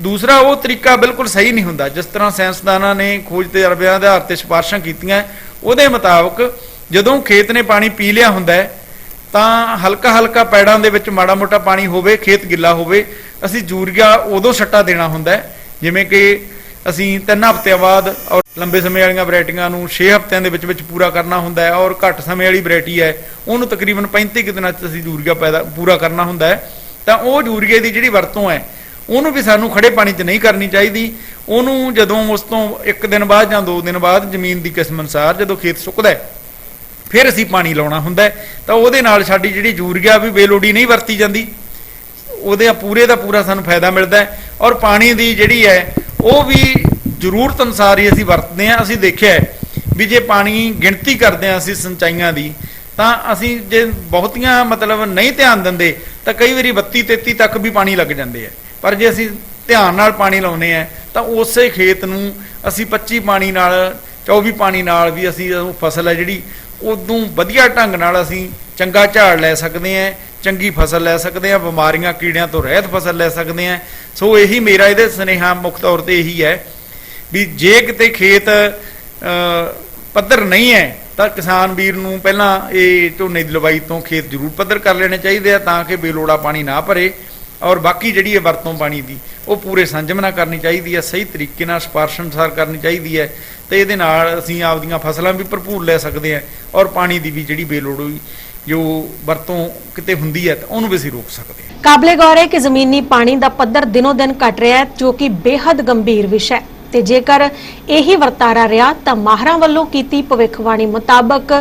Speaker 2: ਦੂਸਰਾ ਉਹ ਤਰੀਕਾ ਬਿਲਕੁਲ ਸਹੀ ਨਹੀਂ ਹੁੰਦਾ। ਜਿਸ ਤਰ੍ਹਾਂ ਸਾਇੰਸਦਾਨਾਂ ਨੇ ਖੋਜ ਤਜਰਬਿਆਂ ਦੇ ਆਧਾਰ ਤੇ ਸਿਫਾਰਸ਼ਾਂ ਕੀਤੀਆਂ, ਉਹਦੇ ਮੁਤਾਬਕ ਜਦੋਂ ਖੇਤ ਨੇ ਪਾਣੀ ਪੀ ਲਿਆ ਹੁੰਦਾ ਤਾਂ ਹਲਕਾ ਹਲਕਾ ਪੈੜਾਂ ਦੇ ਵਿੱਚ ਮਾੜਾ ਮੋਟਾ ਪਾਣੀ ਹੋਵੇ, ਖੇਤ ਗਿੱਲਾ ਹੋਵੇ, ਅਸੀਂ ਯੂਰੀਆ ਉਦੋਂ ਸੱਟਾ ਦੇਣਾ ਹੁੰਦਾ ਜਿਵੇਂ ਕਿ ਅਸੀਂ 3 ਹਫ਼ਤਿਆਂ ਬਾਅਦ ਔਰ ਲੰਬੇ ਸਮੇਂ ਵਾਲੀਆਂ ਵੈਰਾਈਟੀਆਂ ਨੂੰ 6 ਹਫ਼ਤਿਆਂ ਦੇ ਵਿੱਚ ਪੂਰਾ ਕਰਨਾ ਹੁੰਦਾ ਹੈ, ਔਰ ਘੱਟ ਸਮੇਂ ਵਾਲੀ ਵੈਰਾਈਟੀ ਹੈ ਉਹਨੂੰ ਤਕਰੀਬਨ 35 ਦਿਨਾਂ 'ਚ ਅਸੀਂ ਯੂਰੀਆ ਪੂਰਾ ਕਰਨਾ ਹੁੰਦਾ ਹੈ। ਤਾਂ ਉਹ ਯੂਰੀਏ ਦੀ ਜਿਹੜੀ ਵਰਤੋਂ ਹੈ ਉਹਨੂੰ ਵੀ ਸਾਨੂੰ ਖੜੇ ਪਾਣੀ 'ਚ ਨਹੀਂ ਕਰਨੀ ਚਾਹੀਦੀ। ਉਹਨੂੰ ਜਦੋਂ ਉਸ ਤੋਂ 1 ਦਿਨ ਬਾਅਦ ਜਾਂ 2 ਦਿਨ ਬਾਅਦ ਜ਼ਮੀਨ ਦੀ ਕਿਸਮ ਅਨੁਸਾਰ ਜਦੋਂ ਖੇਤ ਸੁੱਕਦਾ ਫਿਰ ਅਸੀਂ ਪਾਣੀ ਲਾਉਣਾ ਹੁੰਦਾ ਤਾਂ ਉਹਦੇ ਨਾਲ ਸਾਡੀ ਜਿਹੜੀ ਯੂਰੀਆ ਵੀ ਬੇਲੋੜੀ ਨਹੀਂ ਵਰਤੀ ਜਾਂਦੀ, ਉਹਦੇ ਪੂਰੇ ਦਾ ਪੂਰਾ ਸਾਨੂੰ ਫਾਇਦਾ ਮਿਲਦਾ ਔਰ ਪਾਣੀ ਦੀ ਜਿਹੜੀ ਹੈ ਉਹ ਵੀ ਜ਼ਰੂਰਤ ਅਨੁਸਾਰ ਹੀ ਅਸੀਂ ਵਰਤਦੇ ਹਾਂ। ਅਸੀਂ ਦੇਖਿਆ ਵੀ ਜੇ ਪਾਣੀ ਗਿਣਤੀ ਕਰਦੇ ਹਾਂ ਅਸੀਂ ਸਿੰਚਾਈਆਂ ਦੀ ਤਾਂ ਅਸੀਂ ਜੇ ਬਹੁਤੀਆਂ ਮਤਲਬ ਨਹੀਂ ਧਿਆਨ ਦਿੰਦੇ ਤਾਂ ਕਈ ਵਾਰੀ 32-33 ਤੱਕ ਵੀ ਪਾਣੀ ਲੱਗ ਜਾਂਦੇ ਆ, ਪਰ ਜੇ ਅਸੀਂ ਧਿਆਨ ਨਾਲ ਪਾਣੀ ਲਾਉਨੇ ਆ ਤਾਂ ਉਸੇ ਖੇਤ ਨੂੰ ਅਸੀਂ 25 ਪਾਣੀ ਨਾਲ 24 ਪਾਣੀ ਨਾਲ ਵੀ ਅਸੀਂ ਉਹ ਫਸਲ ਹੈ ਜਿਹੜੀ ਉਦੋਂ ਵਧੀਆ ਢੰਗ ਨਾਲ ਅਸੀਂ ਚੰਗਾ ਝਾੜ ਲੈ ਸਕਦੇ ਹਾਂ, ਚੰਗੀ ਫਸਲ ਲੈ ਸਕਦੇ ਹਾਂ, ਬਿਮਾਰੀਆਂ ਕੀੜਿਆਂ ਤੋਂ ਰਹਿਤ ਫਸਲ ਲੈ ਸਕਦੇ ਹਾਂ। ਸੋ ਇਹੀ ਮੇਰਾ ਇਹਦੇ ਸੁਨੇਹਾ ਮੁੱਖ ਤੌਰ ਤੇ ਇਹੀ ਹੈ ਵੀ ਜੇ ਕਿਤੇ ਖੇਤ ਪੱਧਰ ਨਹੀਂ ਹੈ ਤਾਂ ਕਿਸਾਨ ਵੀਰ ਨੂੰ ਪਹਿਲਾਂ ਇਹ ਝੋਨੇ ਦੀ ਲਵਾਈ ਤੋਂ ਖੇਤ ਜ਼ਰੂਰ ਪੱਧਰ ਕਰ ਲੈਣੇ ਚਾਹੀਦੇ ਆ ਤਾਂ ਕਿ ਬੇਲੋੜਾ ਪਾਣੀ ਨਾ ਭਰੇ, ਔਰ ਬਾਕੀ ਜਿਹੜੀ ਹੈ ਵਰਤੋਂ ਪਾਣੀ ਦੀ ਉਹ ਪੂਰੇ ਸੰਜਮ ਨਾਲ ਕਰਨੀ ਚਾਹੀਦੀ ਹੈ, ਸਹੀ ਤਰੀਕੇ ਨਾਲ ਸਿਫਾਰਸ਼ ਅਨੁਸਾਰ ਕਰਨੀ ਚਾਹੀਦੀ ਹੈ ਤੇ ਇਹਦੇ ਨਾਲ ਅਸੀਂ ਆਪਦੀਆਂ ਫਸਲਾਂ ਵੀ ਭਰਪੂਰ ਲੈ ਸਕਦੇ ਹਾਂ ਔਰ ਪਾਣੀ ਦੀ ਵੀ ਜਿਹੜੀ ਬੇਲੋੜੀ ਜੋ ਵਰਤੋਂ ਕਿਤੇ ਹੁੰਦੀ ਹੈ ਤਾਂ ਉਹਨੂੰ ਵੀ ਅਸੀਂ ਰੋਕ ਸਕਦੇ ਹਾਂ।
Speaker 1: ਕਾਬਲੇ ਗੌਰ ਹੈ ਕਿ ਜ਼ਮੀਨੀ ਪਾਣੀ ਦਾ ਪੱਧਰ ਦਿਨੋਂ ਦਿਨ ਘਟ ਰਿਹਾ ਹੈ, ਜੋ ਕਿ ਬੇहद ਗੰਭੀਰ ਵਿਸ਼ਾ ਹੈ ਤੇ ਜੇਕਰ ਇਹੀ ਵਰਤਾਰਾ ਰਿਹਾ ਤਾਂ ਮਾਹਰਾਂ ਵੱਲੋਂ ਕੀਤੀ ਭਵਿੱਖਬਾਣੀ ਮੁਤਾਬਕ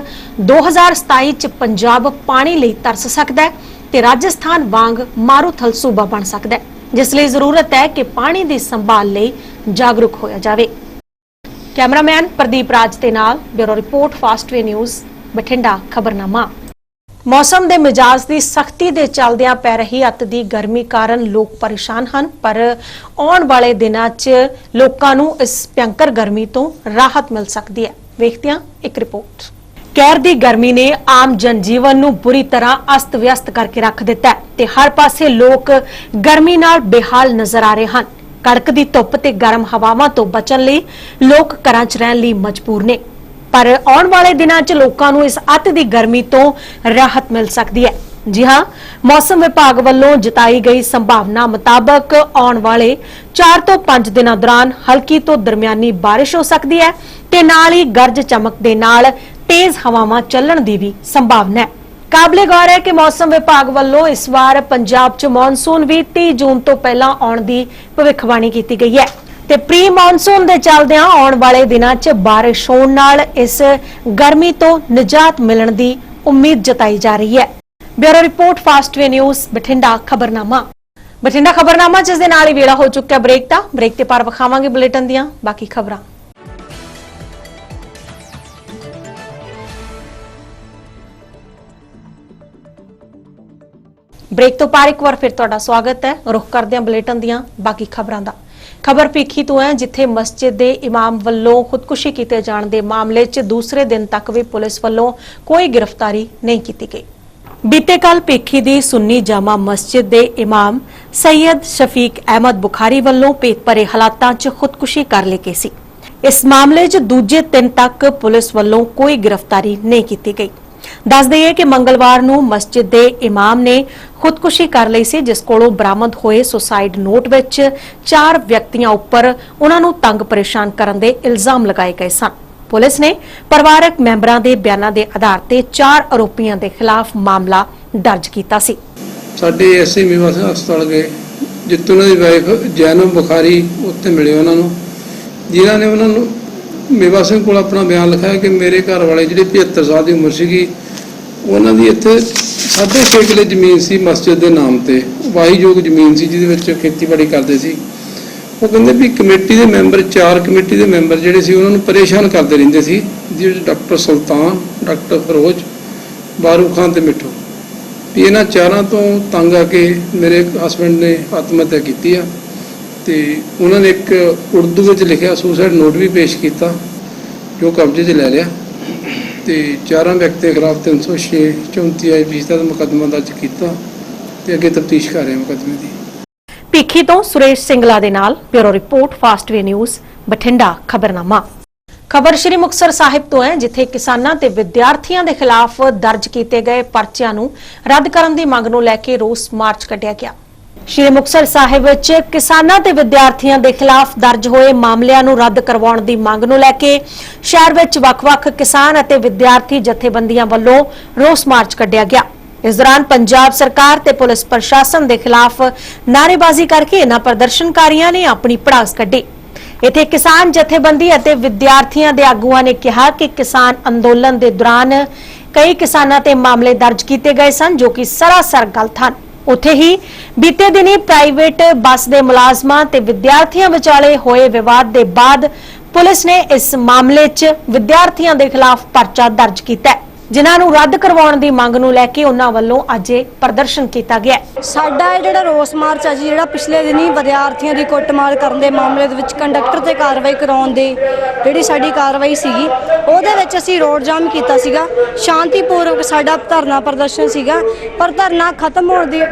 Speaker 1: 2027 ਚ ਪੰਜਾਬ ਪਾਣੀ ਲਈ ਤਰਸ ਸਕਦਾ ਹੈ ਤੇ ਰਾਜਸਥਾਨ ਵਾਂਗ ਮਾਰੂਥਲ ਸੂਬਾ ਬਣ ਸਕਦਾ ਹੈ, ਜਿਸ ਲਈ ਜ਼ਰੂਰਤ ਹੈ ਕਿ ਪਾਣੀ ਦੀ ਸੰਭਾਲ ਲਈ ਜਾਗਰੂਕ ਹੋਇਆ ਜਾਵੇ। ਕੈਮਰਾਮੈਨ ਪ੍ਰਦੀਪ ਰਾਜ ਦੇ ਨਾਲ bureau report Fastway news Bathinda ਖਬਰਨਾਮਾ। ਮੌਸਮ ਦੇ ਮਿਜਾਜ਼ ਦੀ ਸਖਤੀ ਦੇ ਚੱਲਦਿਆਂ ਪੈ ਰਹੀ ਅਤ ਦੀ ਗਰਮੀ ਕਾਰਨ ਲੋਕ ਪਰੇਸ਼ਾਨ ਹਨ, ਪਰ ਆਉਣ ਵਾਲੇ ਦਿਨਾਂ 'ਚ ਲੋਕਾਂ ਨੂੰ ਇਸ ਭਿਅੰਕਰ ਗਰਮੀ ਤੋਂ ਰਾਹਤ ਮਿਲ ਸਕਦੀ ਹੈ। ਵੇਖਦੇ ਹਾਂ ਇੱਕ ਰਿਪੋਰਟ। ਕਹਿਰ ਦੀ ਗਰਮੀ ਨੇ ਆਮ ਜਨਜੀਵਨ ਨੂੰ ਬੁਰੀ ਤਰ੍ਹਾਂ ਅਸਤ-ਵਿਅਸਤ ਕਰਕੇ ਰੱਖ ਦਿੱਤਾ ਹੈ ਤੇ ਹਰ ਪਾਸੇ ਲੋਕ ਗਰਮੀ ਨਾਲ ਬੇਹਾਲ ਨਜ਼ਰ ਆ ਰਹੇ ਹਨ। ਕੜਕਦੀ ਧੁੱਪ ਤੇ ਗਰਮ ਹਵਾਵਾਂ ਤੋਂ ਬਚਣ ਲਈ ਲੋਕ ਘਰਾਂ 'ਚ ਰਹਿਣ ਲਈ ਮਜਬੂਰ ਨੇ, ਪਰ ਆਉਣ ਵਾਲੇ ਦਿਨਾਂ 'ਚ ਲੋਕਾਂ ਨੂੰ ਇਸ ਅਤ ਦੀ ਗਰਮੀ ਤੋਂ ਰਾਹਤ ਮਿਲ ਸਕਦੀ ਹੈ। ਜੀ ਹਾਂ, ਮੌਸਮ ਵਿਭਾਗ ਵੱਲੋਂ ਜਤਾਈ ਗਈ ਸੰਭਾਵਨਾ ਮੁਤਾਬਕ ਆਉਣ ਵਾਲੇ 4 ਤੋਂ 5 ਦਿਨਾਂ ਦੌਰਾਨ ਹਲਕੀ ਤੋਂ ਦਰਮਿਆਨੀ ਬਾਰਿਸ਼ ਹੋ ਸਕਦੀ ਹੈ ਤੇ ਨਾਲ ਹੀ ਗਰਜ ਚਮਕ ਦੇ ਨਾਲ ਤੇਜ਼ ਹਵਾਵਾਂ ਚੱਲਣ ਦੀ ਵੀ ਸੰਭਾਵਨਾ ਹੈ। ਕਾਬਲੇ ਗੌਰ ਹੈ ਕਿ ਮੌਸਮ ਵਿਭਾਗ ਵੱਲੋਂ ਇਸ ਵਾਰ ਪੰਜਾਬ 'ਚ ਮੌਨਸੂਨ ਵੀ 30 ਜੂਨ ਤੋਂ ਪਹਿਲਾਂ ਆਉਣ ਦੀ ਭਵਿੱਖਬਾਣੀ ਕੀਤੀ ਗਈ ਹੈ ਤੇ ਪ੍ਰੀ ਮੌਨਸੂਨ ਦੇ ਚੱਲਦਿਆਂ ਆਉਣ ਵਾਲੇ ਦਿਨਾਂ 'ਚ ਬਾਰਿਸ਼ ਹੋਣ ਨਾਲ ਇਸ ਗਰਮੀ ਤੋਂ ਨਿਜਾਤ ਮਿਲਣ ਦੀ ਉਮੀਦ ਜਤਾਈ ਜਾ ਰਹੀ ਹੈ। Bureau report Fastway news Bathinda ਖਬਰਨਾਮਾ। ਬਠਿੰਡਾ ਖਬਰਨਾਮਾ ਜਿਸ ਦੇ ਨਾਲ ਹੀ ਵੇਲਾ ਹੋ ਚੁੱਕਿਆ ਬ੍ਰੇਕ ਦਾ। ਬ੍ਰੇਕ ਤੇ ਪਰ ਵਿਖਾਵਾਂਗੇ ਬੁਲੇਟਿਨ ਦੀਆਂ ਬਾਕੀ ਖਬਰਾਂ। ਬ੍ਰੇਕ ਤੋਂ ਪਾਰ ਇੱਕ ਵਾਰ ਫਿਰ ਤੁਹਾਡਾ ਸਵਾਗਤ ਹੈ। ਰੁਖ ਕਰਦੇ ਹਾਂ ਬੁਲੇਟਿਨ ਦੀਆਂ ਬਾਕੀ ਖਬਰਾਂ ਦਾ। ਖਬਰ ਭੀਖੀ ਤੋਂ ਹੈ, ਜਿੱਥੇ ਮਸਜਿਦ ਦੇ ਇਮਾਮ ਵੱਲੋਂ ਖੁਦਕੁਸ਼ੀ ਕੀਤੇ ਜਾਣ ਦੇ ਮਾਮਲੇ 'ਚ ਦੂਸਰੇ ਦਿਨ ਤੱਕ ਵੀ ਪੁਲਿਸ ਵੱਲੋਂ ਕੋਈ ਗ੍ਰਿਫਤਾਰੀ ਨਹੀਂ ਕੀਤੀ ਗਈ। ਬੀਤੇ ਕੱਲ ਭੀਖੀ ਦੀ ਸੁੰਨੀ ਜਾਮਾ ਮਸਜਿਦ ਦੇ ਇਮਾਮ ਸੈयद ਸ਼ਫੀਕ ਅਹਿਮਦ ਬੁਖਾਰੀ ਵੱਲੋਂ ਭੇਤ ਭਰੇ ਹਾਲਾਤਾਂ 'ਚ ਖੁਦਕੁਸ਼ੀ ਕਰ ਲਈ ਗਈ ਸੀ। ਇਸ ਮਾਮਲੇ 'ਚ ਦੂਜੇ ਦਿਨ ਤੱਕ ਪੁਲਿਸ ਵੱਲੋਂ ਕੋਈ ਗ੍ਰਿਫਤਾਰੀ ਨਹੀਂ ਕੀਤੀ ਗਈ। ਦੱਸ ਦਈਏ ਕਿ ਮੰਗਲਵਾਰ ਨੂੰ ਮਸਜਿਦ ਦੇ ਇਮਾਮ ਨੇ ਖੁਦਕੁਸ਼ੀ ਕਰ ਲਈ ਸੀ, ਜਿਸ ਕੋਲੋਂ ਬਰਾਮਦ ਹੋਏ ਸੁਸਾਈਡ ਨੋਟ ਵਿੱਚ 4 ਵਿਅਕਤੀਆਂ ਉੱਪਰ ਉਹਨਾਂ ਨੂੰ ਤੰਗ ਪਰੇਸ਼ਾਨ ਕਰਨ ਦੇ ਇਲਜ਼ਾਮ ਲਗਾਏ ਗਏ ਸਨ। ਪੁਲਿਸ ਨੇ ਪਰਿਵਾਰਕ ਮੈਂਬਰਾਂ ਦੇ ਬਿਆਨਾਂ ਦੇ ਆਧਾਰ ਤੇ 4 ਆਰੋਪੀਆਂ ਦੇ ਖਿਲਾਫ ਮਾਮਲਾ ਦਰਜ ਕੀਤਾ ਸੀ।
Speaker 8: ਸਾਡੇ ਐਸਏ ਮੇਵਾ ਸਿੰਘ ਹਸਪਤਾਲ ਗਏ, ਜਿੱਥੇ ਉਹਨਾਂ ਦੀ ਵਾਈਫ ਜੈਨਬ ਬੁਖਾਰੀ ਉੱਥੇ ਮਿਲੇ ਉਹਨਾਂ ਨੂੰ, ਜਿਨ੍ਹਾਂ ਨੇ ਉਹਨਾਂ ਨੂੰ ਮੇਵਾ ਸਿੰਘ ਕੋਲ ਆਪਣਾ ਬਿਆਨ ਲਿਖਾਇਆ ਕਿ ਮੇਰੇ ਘਰ ਵਾਲੇ ਜਿਹੜੇ 75 ਸਾਲ ਦੀ ਉਮਰ ਸੀਗੀ, ਉਹਨਾਂ ਦੀ ਇੱਥੇ 6.5 ਕਿੱਲੇ ਜ਼ਮੀਨ ਸੀ ਮਸਜਿਦ ਦੇ ਨਾਮ ਤੇ, ਵਾਹੀਯੋਗ ਜ਼ਮੀਨ ਸੀ ਜਿਹਦੇ ਵਿੱਚ ਖੇਤੀਬਾੜੀ ਕਰਦੇ ਸੀ। ਉਹ ਕਹਿੰਦੇ ਵੀ ਕਮੇਟੀ ਦੇ ਮੈਂਬਰ 4 ਕਮੇਟੀ ਦੇ ਮੈਂਬਰ ਜਿਹੜੇ ਸੀ ਉਹਨਾਂ ਨੂੰ ਪਰੇਸ਼ਾਨ ਕਰਦੇ ਰਹਿੰਦੇ ਸੀ, ਜਿਹੜੇ ਡਾਕਟਰ ਸੁਲਤਾਨ, ਡਾਕਟਰ ਫਿਰੋਜ਼, ਬਾਰੂ ਖਾਨ ਤੇ ਮਿੱਠੂ, ਵੀ ਇਹਨਾਂ 4 ਤੋਂ ਤੰਗ ਆ ਕੇ ਮੇਰੇ ਹਸਬੈਂਡ ਨੇ ਆਤਮ ਹੱਤਿਆ ਕੀਤੀ ਆ। ਤੇ ਉਹਨਾਂ ਨੇ ਇੱਕ ਉਰਦੂ ਵਿੱਚ ਲਿਖਿਆ ਸੁਸਾਈਡ ਨੋਟ ਵੀ ਪੇਸ਼ ਕੀਤਾ, ਜੋ ਕਬਜ਼ੇ 'ਚ ਲੈ ਲਿਆ ਤੇ 4 ਵਿਅਕਤੀਆਂ ਖਿਲਾਫ 306 34 ਆਈਪੀਸੀ ਦਾ ਮੁਕੱਦਮਾ ਦਰਜ ਕੀਤਾ ਤੇ ਅੱਗੇ ਤਫਤੀਸ਼ ਕਰ ਰਹੇ ਮੁਕੱਦਮੇ ਦੀ।
Speaker 1: ਭੀਖੀ ਤੋਂ ਸੁਰੇਸ਼ ਸਿੰਗਲਾ ਦੇ ਨਾਲ bureau report Fastway news Bathinda ਖਬਰਨਾਮਾ। ਖਬਰ ਸ਼੍ਰੀ ਮੁਕਤਸਰ ਸਾਹਿਬ ਤੋਂ ਹੈ, ਜਿੱਥੇ ਕਿਸਾਨਾਂ ਤੇ ਵਿਦਿਆਰਥੀਆਂ ਦੇ ਖਿਲਾਫ ਦਰਜ ਕੀਤੇ ਗਏ ਪਰਚਿਆਂ ਨੂੰ ਰੱਦ ਕਰਨ ਦੀ ਮੰਗ ਨੂੰ ਲੈ ਕੇ ਰੋਸ ਮਾਰਚ ਕੱਢਿਆ ਗਿਆ। ਸ਼੍ਰੀ ਮੁਕਤਸਰ ਸਾਹਿਬ ਵਿੱਚ ਕਿਸਾਨਾਂ ਤੇ ਵਿਦਿਆਰਥੀਆਂ ਦੇ ਖਿਲਾਫ ਦਰਜ ਹੋਏ ਮਾਮਲਿਆਂ ਨੂੰ ਰੱਦ ਕਰਵਾਉਣ ਦੀ ਮੰਗ ਨੂੰ ਲੈ ਕੇ ਸ਼ਹਿਰ ਵਿੱਚ ਵੱਖ-ਵੱਖ ਕਿਸਾਨ ਅਤੇ ਵਿਦਿਆਰਥੀ ਜਥੇਬੰਦੀਆਂ ਵੱਲੋਂ ਰੋਸ ਮਾਰਚ ਕੱਢਿਆ ਗਿਆ। ਇਸ ਦੌਰਾਨ ਪੰਜਾਬ ਸਰਕਾਰ ਤੇ ਪੁਲਿਸ ਪ੍ਰਸ਼ਾਸਨ ਦੇ ਖਿਲਾਫ ਨਾਅਰੇਬਾਜ਼ੀ ਕਰਕੇ ਇਹਨਾਂ ਪ੍ਰਦਰਸ਼ਨਕਾਰੀਆਂ ਨੇ ਆਪਣੀ ਭੜਾਸ ਕੱਢੀ। ਇੱਥੇ ਕਿਸਾਨ ਜਥੇਬੰਦੀ ਅਤੇ ਵਿਦਿਆਰਥੀਆਂ ਦੇ ਆਗੂਆਂ ਨੇ ਕਿਹਾ ਕਿ ਕਿਸਾਨ ਅੰਦੋਲਨ ਦੇ ਦੌਰਾਨ ਕਈ ਕਿਸਾਨਾਂ ਤੇ ਮਾਮਲੇ ਦਰਜ ਕੀਤੇ ਗਏ ਸਨ, ਜੋ ਕਿ ਸਰਾਸਰ ਗਲਤ ਹਨ। ਉੱਥੇ ਹੀ ਬੀਤੇ ਦਿਨੀ ਪ੍ਰਾਈਵੇਟ ਬੱਸ ਦੇ ਮੁਲਾਜ਼ਮਾਂ ਤੇ ਵਿਦਿਆਰਥੀਆਂ ਵਿਚਾਲੇ ਹੋਏ ਵਿਵਾਦ ਦੇ ਬਾਅਦ ਪੁਲਿਸ ਨੇ ਇਸ ਮਾਮਲੇ 'ਚ ਵਿਦਿਆਰਥੀਆਂ ਦੇ ਖਿਲਾਫ ਪਰਚਾ ਦਰਜ ਕੀਤਾ ਹੈ, ਜਿਨ੍ਹਾਂ ਨੂੰ ਰੱਦ ਕਰਵਾਉਣ ਦੀ ਮੰਗ ਨੂੰ ਲੈ ਕੇ ਉਹਨਾਂ ਵੱਲੋਂ ਅੱਜ ਇਹ ਪ੍ਰਦਰਸ਼ਨ ਕੀਤਾ ਗਿਆ।
Speaker 9: ਸਾਡਾ ਇਹ ਜਿਹੜਾ ਰੋਸ ਮਾਰਚ ਹੈ ਜੀ, ਜਿਹੜਾ ਪਿਛਲੇ ਦਿਨੀ ਵਿਦਿਆਰਥੀਆਂ ਦੀ ਕੁੱਟਮਾਰ ਕਰਨ ਦੇ ਮਾਮਲੇ ਦੇ ਵਿੱਚ ਕੰਡਕਟਰ ਤੇ ਕਾਰਵਾਈ ਕਰਾਉਣ ਦੀ ਜਿਹੜੀ ਸਾਡੀ ਕਾਰਵਾਈ ਸੀਗੀ, ਉਹਦੇ ਵਿੱਚ ਅਸੀਂ ਰੋਡ ਜਾਮ ਕੀਤਾ ਸੀਗਾ। ਸ਼ਾਂਤੀਪੂਰਵਕ ਸਾਡਾ ਧਰਨਾ ਪ੍ਰਦਰਸ਼ਨ ਸੀਗਾ, ਪਰ ਧਰਨਾ ਖਤਮ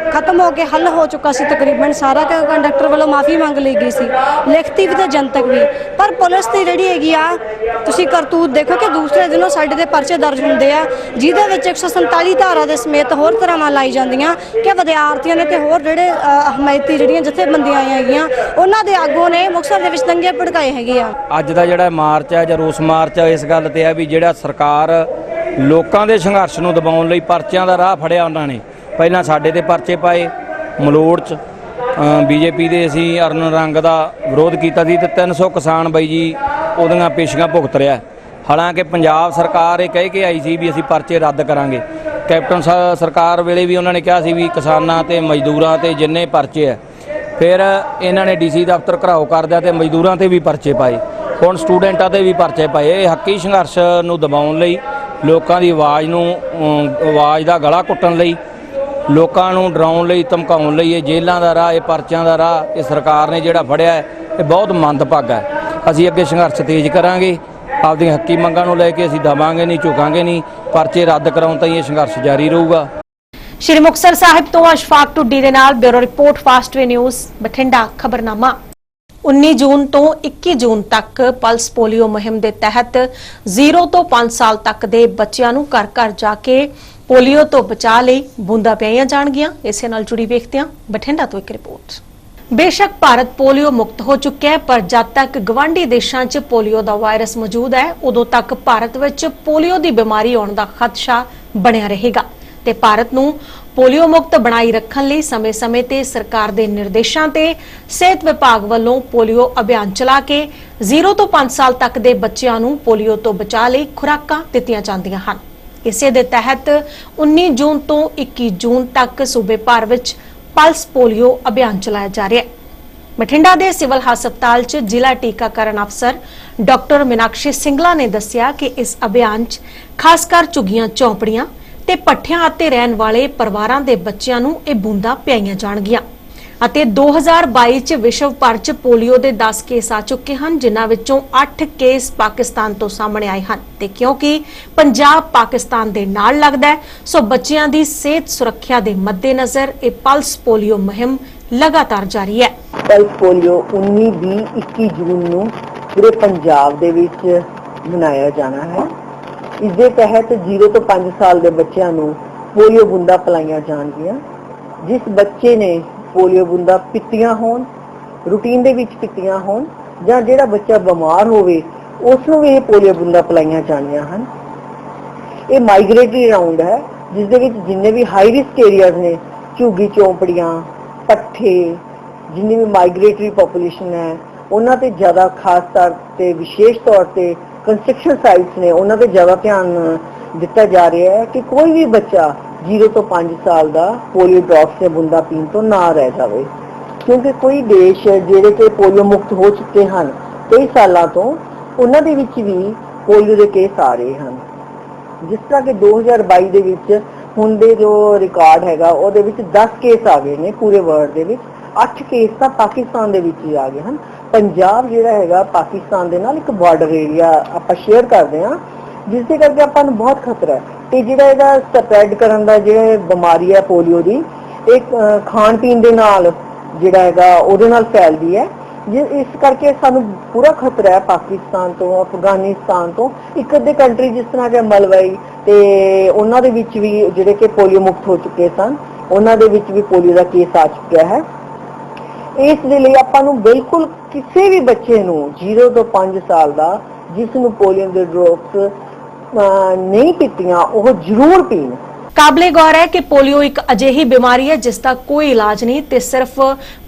Speaker 9: ਹੋ ਕੇ ਹੱਲ ਹੋ ਚੁੱਕਾ ਸੀ ਤਕਰੀਬਨ ਸਾਰਾ। ਕੰਡਕਟਰ ਵੱਲੋਂ ਮਾਫੀ ਮੰਗ ਲਈ ਗਈ ਸੀ, ਲਿਖਤੀ ਵੀ ਤੇ ਜਨਤਕ ਵੀ। ਪਰ ਪੁਲਿਸ ਦੀ ਜਿਹੜੀ ਹੈਗੀ ਆ, ਤੁਸੀਂ ਕਰਤੂਤ ਦੇਖੋ ਕਿ ਦੂਸਰੇ ਦਿਨੋਂ ਸਾਡੇ ਤੇ ਪਰਚੇ ਦਰਜ ਹੁੰਦੇ ਆ, ਜਿਹਦੇ ਵਿੱਚ 147 ਧਾਰਾ ਦੇ ਸਮੇਤ ਹੋਰ ਤਰ੍ਹਾਂ ਲਾਈ ਜਾਂਦੀਆਂ ਕਿ ਵਿਦਿਆਰਥੀਆਂ ਨੇ ਤੇ ਹੋਰ ਜਿਹੜੇ ਹਮਾਇਤੀ ਜਿਹੜੀਆਂ ਜਥੇਬੰਦੀਆਂ ਆਈਆਂ ਹੈਗੀਆਂ, ਉਹਨਾਂ ਦੇ ਆਗੂ ਨੇ ਮੁਕਤਸਰ ਦੇ ਵਿੱਚ ਦੰਗੇ ਭੜਕਾਏ ਹੈਗੇ ਆ।
Speaker 5: ਅੱਜ ਦਾ ਜਿਹੜਾ ਮਾਰਚ ਹੈ ਜਾਂ ਰੋਸ ਮਾਰਚ ਹੈ, ਇਸ ਗੱਲ ਤੇ ਹੈ ਵੀ ਜਿਹੜਾ ਸਰਕਾਰ ਲੋਕਾਂ ਦੇ ਸੰਘਰਸ਼ ਨੂੰ ਦਬਾਉਣ ਲਈ ਪਰਚਿਆਂ ਦਾ ਰਾਹ ਫੜਿਆ। ਉਹਨਾਂ ਨੇ ਪਹਿਲਾਂ ਸਾਡੇ ਤੇ ਪਰਚੇ ਪਾਏ ਮਲੋੜ 'ਚ, ਬੀਜੇਪੀ ਦੇ ਅਸੀਂ ਅਰਨ ਰੰਗ ਦਾ ਵਿਰੋਧ ਕੀਤਾ ਸੀ ਤੇ 300 ਕਿਸਾਨ ਬਾਈ ਜੀ ਉਹਦੀਆਂ ਪੇਸ਼ੀਆਂ ਭੁਗਤ ਰਿਹਾ। ਹਾਲਾਂਕਿ ਪੰਜਾਬ ਸਰਕਾਰ ਇਹ ਕਹਿ ਕੇ ਆਈ ਸੀ ਵੀ ਅਸੀਂ ਪਰਚੇ ਰੱਦ ਕਰਾਂਗੇ। ਕੈਪਟਨ ਸਰਕਾਰ ਵੇਲੇ ਵੀ ਉਹਨਾਂ ਨੇ ਕਿਹਾ ਸੀ ਵੀ ਕਿਸਾਨਾਂ ਤੇ ਮਜ਼ਦੂਰਾਂ ਤੇ ਜਿੰਨੇ ਪਰਚੇ ਹੈ, ਫਿਰ ਇਹਨਾਂ ਨੇ ਡੀਸੀ ਦਫ਼ਤਰ ਘਰਾਓ ਕਰ ਦਿਆ ਤੇ ਮਜ਼ਦੂਰਾਂ ਤੇ ਵੀ ਪਰਚੇ ਪਾਏ, ਹੁਣ ਸਟੂਡੈਂਟਾਂ ਤੇ ਵੀ ਪਰਚੇ ਪਾਏ। ਇਹ ਹੱਕੀ ਸੰਘਰਸ਼ ਨੂੰ ਦਬਾਉਣ ਲਈ, ਲੋਕਾਂ ਦੀ ਆਵਾਜ਼ ਦਾ ਗਲਾ ਘੁੱਟਣ ਲਈ, ਲੋਕਾਂ ਨੂੰ ਡਰਾਉਣ ਲਈ, ਧਮਕਾਉਣ ਲਈ ਇਹ ਜੇਲ੍ਹਾਂ ਦਾ ਰਾਹ, ਇਹ ਪਰਚਿਆਂ ਦਾ ਰਾਹ ਇਹ ਸਰਕਾਰ ਨੇ ਜਿਹੜਾ ਫੜਿਆ ਹੈ, ਇਹ ਬਹੁਤ ਮੰਦਭਾਗਾ ਹੈ। ਅਸੀਂ ਅੱਗੇ ਸੰਘਰਸ਼ ਤੇਜ਼ ਕਰਾਂਗੇ, ਆਪਦੀਆਂ ਹੱਕੀ ਮੰਗਾਂ ਨੂੰ ਲੈ ਕੇ ਅਸੀਂ ਦਬਾਂਗੇ ਨਹੀਂ, ਝੁਕਾਂਗੇ ਨਹੀਂ। ਪਰਚੇ ਰੱਦ ਕਰਾਉਣ ਤਾਈਂ ਇਹ ਸੰਘਰਸ਼ ਜਾਰੀ ਰਹੂਗਾ।
Speaker 1: ਸ਼੍ਰੀ ਮੁਕਤਸਰ ਸਾਹਿਬ ਤੋਂ ਅਸ਼ਫਾਕ ਟੁੱਡੀ ਦੇ ਨਾਲ bureau report Fastway news Bathinda ਖਬਰਨਾਮਾ। 19 ਜੂਨ ਤੋਂ 21 ਜੂਨ ਤੱਕ ਪਲਸ ਪੋਲੀਓ ਮੁਹਿੰਮ ਦੇ ਤਹਿਤ 0 ਤੋਂ 5 ਸਾਲ ਤੱਕ ਦੇ ਬੱਚਿਆਂ ਨੂੰ ਘਰ ਘਰ ਜਾ ਕੇ ਪੋਲੀਓ ਤੋਂ ਬਚਾਅ ਲਈ ਬੂੰਦਾਂ ਪਿਆਈਆਂ ਜਾਣਗੀਆਂ। ਇਸੇ ਨਾਲ ਜੁੜੀ ਵੇਖਦੇ ਹਾਂ ਬਠਿੰਡਾ ਤੋਂ ਇੱਕ ਰਿਪੋਰਟ। बेशक भारत पोलियो मुक्त हो चुका है, पर जब तक गवांढी देशों च पोलियो का वायरस मौजूद है उदों तक भारत विच पोलियो की बीमारी आने का खदशा बनिया रहेगा। ते भारत नूं पोलियो मुक्त बनाई रखण लई समय-समय ते सरकार दे निर्देशां ते सेहत विभाग वालों पोलियो अभियान चला के 0 ਤੋਂ 5 साल तक दे बच्चों नूं पोलियो तो बचा लई खुराकां दित्तियां जांदियां हन। इसे दे तहत 19 जून तो 21 जून तक सूबे भर विच पल्स पोलियो अभियान चलाया जा रहा है। बठिंडा दे सिविल हस्पताल च जिला टीकाकरण अफसर डॉक्टर मीनाक्षी सिंगला ने दस्सिया कि इस अभियान च खासकर झुग्गियां झोंपड़ियां ते पट्ठियां उत्ते रहण वाले परिवारां दे बच्चिआं नूं इह बूंदां पिआईआं जाणगीआं। ਅਤੇ 2022 ਚ ਵਿਸ਼ਵ ਭਰ ਚ ਪੋਲੀਓ ਦੇ 10 ਕੇਸ ਆ ਚੁੱਕੇ ਹਨ, ਜਿਨ੍ਹਾਂ ਵਿੱਚੋਂ 8 ਕੇਸ ਪਾਕਿਸਤਾਨ ਤੋਂ ਸਾਹਮਣੇ ਆਏ ਹਨ ਤੇ ਕਿਉਂਕਿ ਪੰਜਾਬ ਪਾਕਿਸਤਾਨ ਦੇ ਨਾਲ ਲੱਗਦਾ ਹੈ, ਸੋ ਬੱਚਿਆਂ ਦੀ ਸਿਹਤ ਸੁਰੱਖਿਆ ਦੇ ਮੱਦੇਨਜ਼ਰ ਇਹ ਪਲਸ ਪੋਲੀਓ ਮੁਹਿੰਮ ਲਗਾਤਾਰ ਜਾਰੀ ਹੈ।
Speaker 10: ਪਲਸ ਪੋਲੀਓ 19, 20, 21 ਜੂਨ ਨੂੰ ਪੂਰੇ ਪੰਜਾਬ ਦੇ ਵਿੱਚ ਮਨਾਇਆ ਜਾਣਾ ਹੈ। ਇਸ ਦੇ ਤਹਿਤ 0 ਤੋਂ 5 ਸਾਲ ਦੇ ਬੱਚਿਆਂ ਨੂੰ ਪੋਲੀਓ ਬੂੰਦਾਂ ਪਿਲਾਈਆਂ ਜਾਣਗੀਆਂ। ਜਿਸ ਬੱਚੇ ਨੇ पोलियो बूंदा पित्तियां होण, रूटीन दे विच पित्तियां होण जां जिहड़ा बच्चा बीमार होवे उस नूं भी पोलियो बूंदा पिलाईਆਂ जाणीਆਂ ਹਨ। ਇਹ ਮਾਈਗ੍ਰੇਟਰੀ ਰਾਉਂਡ ਹੈ ਜਿਸ ਦੇ ਵਿੱਚ ਜਿੰਨੇ ਵੀ ਹਾਈ ਰਿਸਕ ਏਰੀਆਜ਼ ਨੇ, ਝੁੱਗੀ ਚੌਂਪੜੀਆਂ, ਪੱਠੇ, ਜਿੰਨੀ ਵੀ ਮਾਈਗ੍ਰੇਟਰੀ ਪੋਪੂਲੇਸ਼ਨ ਹੈ ਉਹਨਾਂ ਤੇ ਜ਼ਿਆਦਾ ਖਾਸ ਤੌਰ ਤੇ ਵਿਸ਼ੇਸ਼ ਤੌਰ ਤੇ ਕੰਸਟਰਕਸ਼ਨ ਸਾਈਟਸ ਨੇ ਉਹਨਾਂ ਤੇ ਜ਼ਿਆਦਾ ਧਿਆਨ ਦਿੱਤਾ ਜਾ ਰਿਹਾ ਹੈ ਕਿ ਕੋਈ ਵੀ ਬੱਚਾ 0 ਤੋਂ 5 ਸਾਲ ਦਾ ਪੋਲੀਓ ਡ੍ਰੌਪਸ ਦੇ ਬੂੰਦਾਂ ਪੀਣ ਤੋਂ ਨਾ ਰਹਿ ਜਾਵੇ, ਕਿਉਂਕਿ ਕੋਈ ਦੇਸ਼ ਜਿਹੜੇ ਕਿ ਪੋਲੀਓ ਮੁਕਤ ਹੋ ਚੁੱਕੇ ਹਨ ਕਈ ਸਾਲਾਂ ਤੋਂ, ਉਹਨਾਂ ਦੇ ਵਿੱਚ ਵੀ ਪੋਲੀਓ ਦੇ ਕੇਸ ਆ ਰਹੇ ਹਨ। ਜਿਸ ਤਰ੍ਹਾਂ ਕਿ 2022 ਦੇ ਵਿੱਚ ਹੁਣ ਦੇ ਜੋ ਰਿਕਾਰਡ ਹੈਗਾ ਉਹਦੇ ਵਿੱਚ 10 ਕੇਸ ਆ ਗਏ ਨੇ ਪੂਰੇ ਵਰਲਡ ਦੇ ਵਿੱਚ, 8 ਕੇਸ ਤਾਂ ਪਾਕਿਸਤਾਨ ਦੇ ਵਿੱਚ ਹੀ ਆ ਗਏ ਹਨ। ਪੰਜਾਬ ਜਿਹੜਾ ਹੈਗਾ ਪਾਕਿਸਤਾਨ ਦੇ ਨਾਲ ਇੱਕ ਬਾਰਡਰ ਏਰੀਆ ਆਪਾਂ ਸ਼ੇਅਰ ਕਰਦੇ ਹਾਂ, ਜਿਸ ਦੇ ਕਰਕੇ ਆਪਾਂ ਨੂੰ ਬਹੁਤ ਖਤਰਾ ਹੈ ਤੇ ਜਿਹੜਾ ਇਹਦਾ ਸਪਰੈਡ ਕਰਨ ਦਾ ਜਿਹੜਾ ਬਿਮਾਰੀ ਹੈ ਪੋਲੀਓ ਦੀ, ਇਹ ਖਾਣ ਪੀਣ ਦੇ ਨਾਲ ਜਿਹੜਾ ਹੈਗਾ ਉਹਦੇ ਨਾਲ ਫੈਲਦੀ ਹੈ। ਇਸ ਕਰਕੇ ਸਾਨੂੰ ਪੂਰਾ ਖਤਰਾ ਹੈ ਪਾਕਿਸਤਾਨ ਤੋਂ, ਅਫਗਾਨਿਸਤਾਨ ਤੋਂ, ਇੱਕ ਅੱਧੇ ਕੰਟਰੀ ਜਿਸ ਤਰ੍ਹਾਂ ਕਿ ਮਲਵਈ ਤੇ ਉਹਨਾਂ ਦੇ ਵਿੱਚ ਵੀ ਜਿਹੜੇ ਕਿ ਪੋਲੀਓ ਮੁਕਤ ਹੋ ਚੁੱਕੇ ਸਨ, ਉਹਨਾਂ ਦੇ ਵਿੱਚ ਵੀ ਪੋਲੀਓ ਦਾ ਕੇਸ ਆ ਚੁੱਕਿਆ ਹੈ। ਇਸ ਦੇ ਲਈ ਆਪਾਂ ਨੂੰ ਬਿਲਕੁਲ ਕਿਸੇ ਵੀ ਬੱਚੇ ਨੂੰ 0 ਤੋਂ 5 ਸਾਲ ਦਾ ਜਿਸ ਨੂੰ ਪੋਲੀਓ ਦੇ ਡ੍ਰੌਪਸ नहीं पीतियां वो जरूर पीन।
Speaker 1: काबले गौर है कि पोलियो एक अजिही बीमारी है जिसका कोई इलाज नहीं ते सिर्फ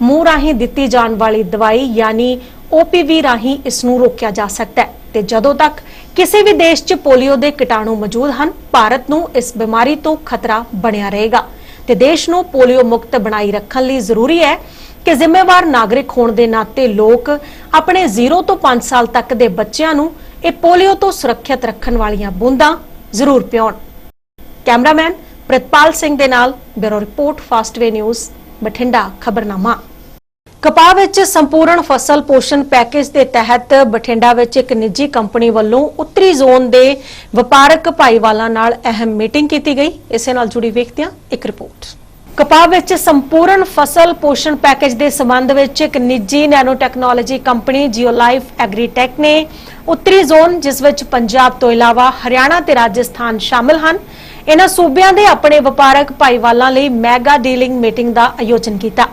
Speaker 1: मूंह राही दिती जाने वाली दवाई यानी OPV राही इसनूं रोकिया जा सकता है ते जदों तक किसी भी देश च पोलियो दे कीटाणु मौजूद हैं भारत नूं इस बीमारी तो खतरा बनिया रहेगा ते देश नूं पोलियो मुक्त बनाई रखण लई जरूरी है कि जिम्मेवार नागरिक होने के नाते लोग अपने 0 तो 5 साल तक के बच्चों नूं ਇਹ ਪੋਲੀਓ ਤੋਂ ਸੁਰੱਖਿਅਤ ਰੱਖਣ ਵਾਲੀਆਂ ਬੂੰਦਾਂ ਜ਼ਰੂਰ ਪਿਉਣ। ਕੈਮਰਾਮੈਨ ਪ੍ਰਿਤਪਾਲ ਸਿੰਘ ਦੇ ਨਾਲ bureau report Fastway news Bathinda ਖਬਰਨਾਮਾ। ਕਪਾਹ ਵਿੱਚ ਸੰਪੂਰਨ ਫਸਲ ਪੋਸ਼ਣ ਪੈਕੇਜ ਦੇ ਤਹਿਤ ਬਠਿੰਡਾ ਵਿੱਚ ਇੱਕ ਨਿੱਜੀ ਕੰਪਨੀ ਵੱਲੋਂ ਉੱਤਰੀ ਜ਼ੋਨ ਦੇ ਵਪਾਰਕ ਭਾਈਵਾਲਾਂ ਨਾਲ ਅਹਿਮ ਮੀਟਿੰਗ ਕੀਤੀ ਗਈ। ਇਸੇ ਨਾਲ ਜੁੜੀ ਵੇਖਦੇ ਹਾਂ ਇੱਕ ਰਿਪੋਰਟ। ਕਪਾਹ ਵਿੱਚ ਸੰਪੂਰਨ ਫਸਲ ਪੋਸ਼ਣ ਪੈਕੇਜ ਦੇ ਸੰਬੰਧ ਵਿੱਚ ਇੱਕ ਨਿੱਜੀ ਨੈਨੋ ਟੈਕਨੋਲੋਜੀ ਕੰਪਨੀ ਜਿਓਲਾਈਫ ਐਗਰੀਟੈਕ ਨੇ ਉੱਤਰੀ ਜ਼ੋਨ ਜਿਸ ਵਿੱਚ ਪੰਜਾਬ ਤੋਂ ਇਲਾਵਾ ਹਰਿਆਣਾ ਤੇ ਰਾਜਸਥਾਨ ਸ਼ਾਮਲ ਹਨ, ਇਹਨਾਂ ਸੂਬਿਆਂ ਦੇ ਆਪਣੇ ਵਪਾਰਕ ਭਾਈਵਾਲਾਂ ਲਈ ਮੈਗਾ ਡੀਲਿੰਗ ਮੀਟਿੰਗ ਦਾ ਆਯੋਜਨ ਕੀਤਾ,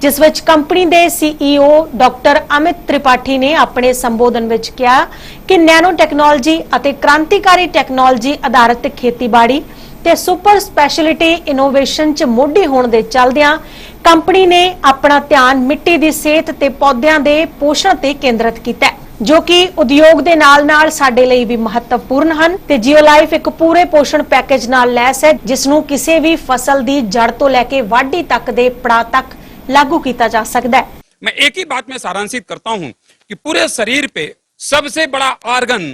Speaker 1: ਜਿਸ ਵਿੱਚ ਕੰਪਨੀ ਦੇ CEO ਡਾਕਟਰ ਅਮਿਤ ਤ੍ਰਿਪਾਠੀ ਨੇ ਆਪਣੇ ਸੰਬੋਧਨ ਵਿੱਚ ਕਿਹਾ ਕਿ ਨੈਨੋ ਟੈਕਨੋਲੋਜੀ ਅਤੇ ਕ੍ਰਾਂਤੀਕਾਰੀ ਟੈਕਨੋਲੋਜੀ ਆਧਾਰਿਤ ਖੇਤੀਬਾੜੀ ਤੇ ਸੁਪਰ ਸਪੈਸ਼ਲਿਟੀ ਇਨੋਵੇਸ਼ਨ ਚ ਮੋਢੀ ਹੋਣ ਦੇ ਚੱਲਦਿਆਂ ਕੰਪਨੀ ਨੇ ਆਪਣਾ ਧਿਆਨ ਮਿੱਟੀ ਦੀ ਸਿਹਤ ਤੇ ਪੌਦਿਆਂ ਦੇ ਪੋਸ਼ਣ ਤੇ ਕੇਂਦਰਿਤ ਕੀਤਾ ਹੈ, ਜੋ ਕਿ ਉਦਯੋਗ ਦੇ ਨਾਲ-ਨਾਲ ਸਾਡੇ ਲਈ ਵੀ ਮਹੱਤਵਪੂਰਨ ਹਨ ਤੇ ਜਿਓਲਾਈਫ ਇੱਕ ਪੂਰੇ ਪੋਸ਼ਣ ਪੈਕੇਜ ਨਾਲ ਲੈਸ ਹੈ ਜਿਸ ਨੂੰ ਕਿਸੇ ਵੀ ਫਸਲ ਦੀ ਜੜ ਤੋਂ ਲੈ ਕੇ ਵਾਢੀ ਤੱਕ ਦੇ ਪੜਾਅ ਤੱਕ लागू किया जा सकता है।
Speaker 11: मैं एक ही बात में सारांशित करता हूं कि पूरे शरीर पे सबसे बड़ा ऑर्गन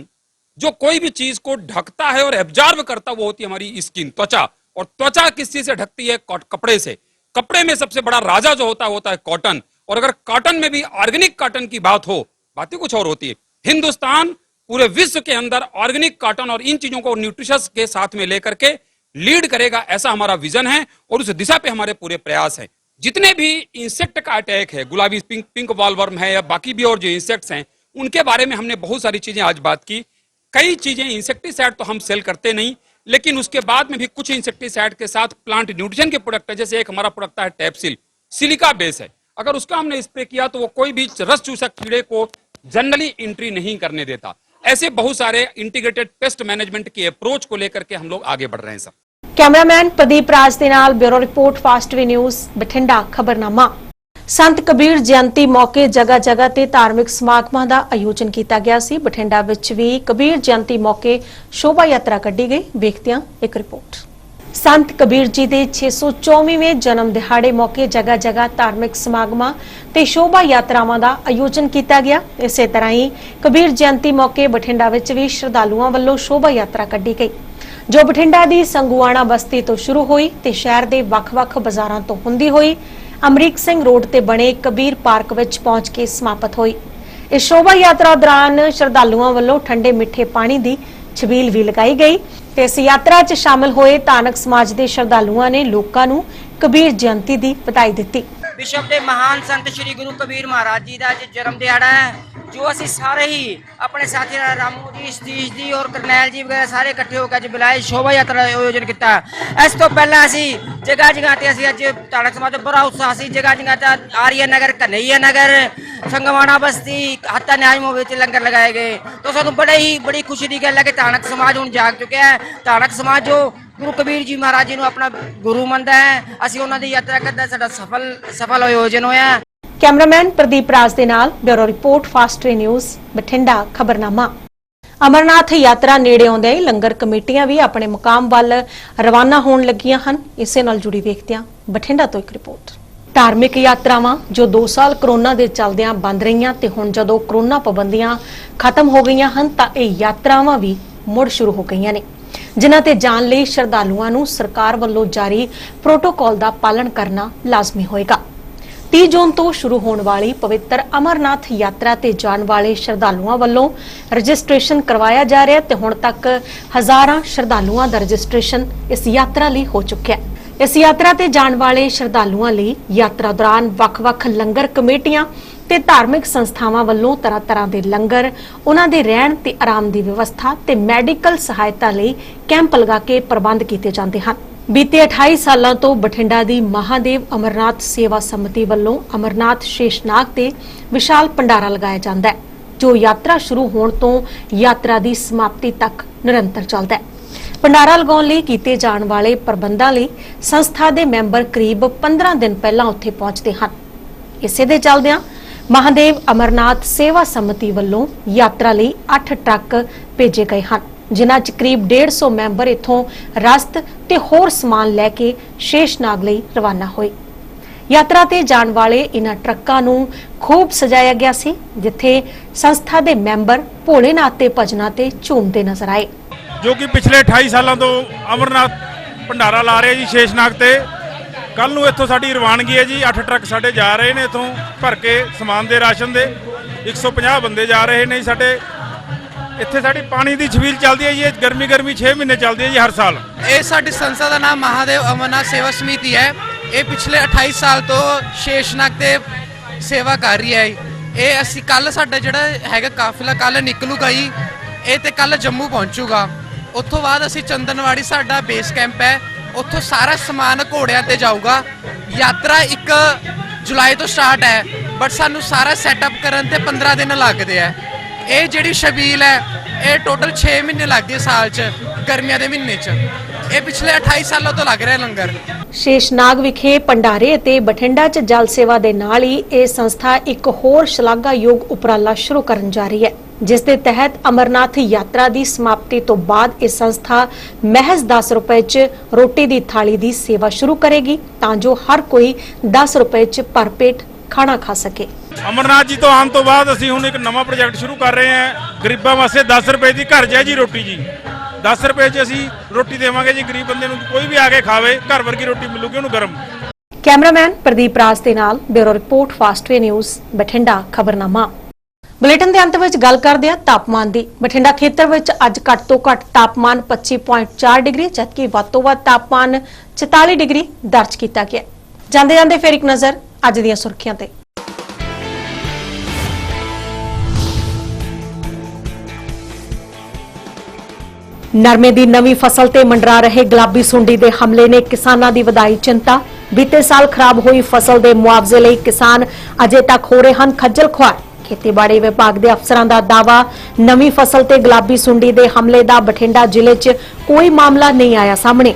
Speaker 11: जो कोई भी चीज को ढकता है और एब्जॉर्ब करता है वो होती है हमारी स्किन, त्वचा। और त्वचा किस चीज से ढकती है? कपड़े से। कपड़े में सबसे बड़ा राजा जो होता है कॉटन। और अगर कॉटन में भी ऑर्गेनिक कॉटन की बात हो, बातें कुछ और होती है। हिंदुस्तान पूरे विश्व के अंदर ऑर्गेनिक कॉटन और इन चीजों को न्यूट्रिशंस के साथ में लेकर के लीड करेगा, ऐसा हमारा विजन है और उस दिशा पे हमारे पूरे प्रयास है। जितने भी इंसेक्ट का अटैक है, गुलाबी पिंक वॉलवर्म है या बाकी भी और जो इंसेक्ट्स हैं, उनके बारे में हमने बहुत सारी चीजें आज बात की। कई चीजें इंसेक्टिसाइड तो हम सेल करते नहीं, लेकिन उसके बाद में भी कुछ इंसेक्टिसाइड के साथ प्लांट न्यूट्रिशन के प्रोडक्ट है। जैसे एक हमारा प्रोडक्ट है टैपसिल, सिलिका बेस है। अगर उसका हमने स्प्रे किया तो वो कोई भी रस चूसक कीड़े को जनरली एंट्री नहीं करने देता। ऐसे बहुत सारे इंटीग्रेटेड पेस्ट मैनेजमेंट की अप्रोच को लेकर के हम लोग आगे बढ़ रहे हैं सर।
Speaker 1: कैमरामैन प्रदीप राज दे नाल bureau report fast way news Bathinda. खबरनामा। संत कबीर जयंती मौके जगह जगह ते धार्मिक समागमां दा आयोजन किया गया सी। बठिंडा विच भी कबीर जयंती मौके शोभा यात्रा कड्ढी गई। वेखदे हां एक रिपोर्ट। संत कबीर जी के 624वें जन्म दिहाड़े मौके जगह जगह धार्मिक समागमां ते शोभा यात्रावां दा आयोजन किया गया। इसे तरह ही कबीर जयंती मौके बठिंडा विच भी श्रद्धालुआं वल्लों शोभा यात्रा कड्ढी गई, जो बठिंडा दी संगुआणा बस्ती तो शुरू हुई ते शहर दे वख-वख बाजारां तो हुंदी होई अमरीक सिंह रोड ते बने कबीर पार्क विच पहुंच के समाप्त हुई। इस शोभा यात्रा दौरान श्रद्धालुआं वल्लों ठंडे मिठे पानी दी छबील भी लगाई गई ते इस यात्रा च शामिल होए धार्मिक समाज के श्रद्धालुआं ने लोकां नूं कबीर जयंती दी बधाई दित्ती।
Speaker 12: विश्व के महान संत श्री गुरु कबीर महाराज जी का जन्म दिहाड़ा है, जो असी सारे ही अपने साथी रामू जी, सतीश जी और करनैल जी वगैरह सारे इकट्ठे होकर अज बुलाए शोभा यात्रा आयोजन किया। इस तो पहला असी जगह जगह ते असी अज धार्मिक समाज बड़ा उत्साह सी। जगह जगह ते आर्य नगर, कन्हैया नगर, संगवाणा बस्ती, हत्ता न्यायमो विच लंगर लगाए गए। तो सानू बड़ी खुशी की गल है कि धार्मिक समाज हुण जाग चुका है। धार्मिक समाज जो गुरु कबीर जी महाराज जी नूं अपना गुरु मनदा है, असी उन्हां दी यात्रा करदा साडा सफल आयोजन होया।
Speaker 1: कैमरामैन प्रदीप राज दे नाल bureau report fast way news Bathinda. खबरनामा। अमरनाथ यात्रा नेड़े आउंदे लंगर कमेटियां भी अपने मुकाम वल रवाना होण लगियां हन। इसे नाल जुड़ी वेखदे हां बठिंडा तो एक रिपोर्ट। धार्मिक यात्रावां जो 2 साल कोरोना दे चलदियां बंद रहीआं ते हुण जदों कोरोना पाबंदियां खत्म हो गईआं हन तां इह यात्रावां भी मुड़ शुरू हो गईआं ने, जिन्हां ते जाण लई श्रद्धालुआं नूं सरकार वल्लों जारी प्रोटोकॉल दा पालन करना लाਜ਼ਮੀ होएगा। 30 जून तो शुरू होने वाली पवित्र अमरनाथ यात्रा ते जाण वाले श्रद्धालुआं वल्लों रजिस्ट्रेशन करवाया जा रहा है ते हुण तक हज़ारां श्रद्धालुआं दा रजिस्ट्रेशन इस यात्रा लई हो चुक्या है। इस यात्रा ते जाण वाले श्रद्धालुआं लई यात्रा दौरान वख-वख लंगर कमेटियां ते धार्मिक संस्थावां वल्लों तरह-तरह दे लंगर, उन्हां दे रहण ते आराम दी व्यवस्था ते मैडिकल सहायता लई कैंप लगा के प्रबंध कीते जांदे हन। बीते 28 सालों तो बठिंडा दी महादेव अमरनाथ सेवा समिति वल्लों अमरनाथ शेषनाग ते विशाल भंडारा लगाया जाता है, जो यात्रा शुरू होने तो यात्रा दी समाप्ति तक निरंतर चलता है। भंडारा लगाउण लई कीते जाण वाले प्रबंधां लई संस्था दे मैंबर करीब 15 दिन पहलां उत्थे पहुंचते हैं। इसे दे चलदिआं महादेव अमरनाथ सेवा समिति वल्लों यात्रा लई 8 ट्रक भेजे गए हैं, जिन्हां च करीब 150 मैंबर इत्थों रस्त ते होर समान लैके शेषनाग लई रवाना होए। यात्रा ते जाण वाले इन्हां ट्रक्कां नूं खूब सजाया गया सी, जिथे संस्था दे मैंबर भोलेनाथ ते भजनां ते झूमदे नजर आए।
Speaker 3: जो कि पिछले 28 सालों तो अमरनाथ भंडारा ला रहे जी शेषनाग ते। कल नूं इत्थों साडी रवानगी है जी। 8 ट्रक साडे जा रहे ने इत्थों भर के समान दे राशन दे। 150 बंदे जा रहे ने साडे। ਇੱਥੇ ਸਾਡੀ ਪਾਣੀ ਦੀ ਛਬੀਲ ਚੱਲਦੀ ਹੈ ਜੀ। ਗਰਮੀ 6 ਮਹੀਨੇ ਚੱਲਦੀ ਹੈ ਜੀ ਹਰ ਸਾਲ।
Speaker 13: ਇਹ ਸਾਡੀ ਸੰਸਥਾ ਦਾ ਨਾਮ ਮਹਾਦੇਵ ਅਮਰਨਾਥ ਸੇਵਾ ਸਮਿਤੀ ਹੈ। ਇਹ ਪਿਛਲੇ 28 ਸਾਲ ਤੋਂ ਸ਼ੇਸ਼ਨਾਗ ਤੇ ਸੇਵਾ ਕਰ ਰਹੀ ਹੈ। ਇਹ ਅਸੀਂ ਕੱਲ ਸਾਡਾ ਜਿਹੜਾ ਹੈਗਾ ਕਾਫਿਲਾ ਕੱਲ ਨਿਕਲੂਗਾ ਜੀ। ਇਹ ਤੇ ਕੱਲ ਜੰਮੂ ਪਹੁੰਚੂਗਾ। ਉੱਥੋਂ ਬਾਅਦ ਅਸੀਂ ਚੰਦਨਵਾੜੀ ਸਾਡਾ ਬੇਸ ਕੈਂਪ ਹੈ। ਉੱਥੋਂ ਸਾਰਾ ਸਮਾਨ ਘੋੜਿਆਂ ਤੇ ਜਾਊਗਾ। ਯਾਤਰਾ 1 ਜੁਲਾਈ ਤੋਂ ਸਟਾਰਟ ਹੈ, ਬਟ ਸਾਨੂੰ ਸਾਰਾ ਸੈਟਅਪ ਕਰਨ ਤੇ 15 ਦਿਨ ਲੱਗਦੇ ਆ। ਇਹ ਜਿਹੜੀ ਸ਼ਬੀਲ ਹੈ ਇਹ ਟੋਟਲ 6 ਮਹੀਨੇ ਲੱਗਦੇ ਸਾਲ 'ਚ, ਗਰਮੀਆਂ ਦੇ ਮਹੀਨੇ 'ਚ। ਇਹ ਪਿਛਲੇ 28 ਸਾਲਾਂ ਤੋਂ ਲੱਗ ਰਿਹਾ ਲੰਗਰ।
Speaker 1: शेषनाग विखे भंडारे ते बठिंडा च जल सेवा दे नाल ही ਇਹ संस्था एक होर शलाघायोग उपराला शुरू करन जा रही है, जिस दे तहत अमरनाथ यात्रा दी समाप्ति तो बाद ਇਹ संस्था महज 10 रुपए च रोटी दी थाली दी सेवा शुरू करेगी, तां जो हर कोई 10 रुपए च भरपेट खाना खा सके।
Speaker 3: ਅਮਰਨਾਥ ਜੀ ਤੋਂ ਆਉਣ ਤੋਂ ਬਾਅਦ ਅਸੀਂ ਹੁਣ ਇੱਕ ਨਵਾਂ ਪ੍ਰੋਜੈਕਟ ਸ਼ੁਰੂ ਕਰ ਰਹੇ ਹਾਂ। ਗਰੀਬਾਂ ਵਾਸਤੇ 10 ਰੁਪਏ ਦੀ ਘਰ ਜਾਏ ਜੀ ਰੋਟੀ ਜੀ। 10 ਰੁਪਏ 'ਚ ਅਸੀਂ ਰੋਟੀ ਦੇਵਾਂਗੇ ਜੀ। ਗਰੀਬ ਬੰਦੇ ਨੂੰ ਕੋਈ ਵੀ ਆ ਕੇ ਖਾਵੇ, ਘਰ ਵਰਗੀ ਰੋਟੀ ਮਿਲੂਗੀ ਉਹਨੂੰ ਗਰਮ।
Speaker 1: कैमरामैन प्रदीप राज दे नाल bureau report fast way news Bathinda. खबरनामा बुलेटिन के अंत में गल करदे हां तापमान की। बठिंडा खेतर में अज घट तो घट तापमान 25.4 डिग्री जबकि वध तो वध तापमान 44 डिग्री दर्ज किया गया। जांदे जांदे फिर एक नज़र अज दीयां सुर्खियां ते। नरमे की नवीं फसल ते मंडरा रहे गुलाबी सुंडी के हमले ने किसानों की वधाई चिंता। ਬੀਤੇ ਸਾਲ ਖਰਾਬ ਹੋਈ ਫਸਲ ਦੇ ਮੁਆਵਜ਼ੇ ਲਈ ਕਿਸਾਨ ਅਜੇ ਤੱਕ ਹੋ ਰਹੇ ਹਨ ਖੱਜਲ ਖੁਆਰ। ਖੇਤੀਬਾੜੀ ਵਿਭਾਗ ਦੇ ਅਫਸਰਾਂ ਦਾ ਦਾਅਵਾ, ਨਵੀਂ ਫਸਲ ਤੇ ਗੁਲਾਬੀ ਸੁੰਡੀ ਦੇ ਹਮਲੇ ਦਾ ਬਠਿੰਡਾ ਜ਼ਿਲ੍ਹੇ 'ਚ ਕੋਈ ਮਾਮਲਾ ਨਹੀਂ ਆਇਆ ਸਾਹਮਣੇ।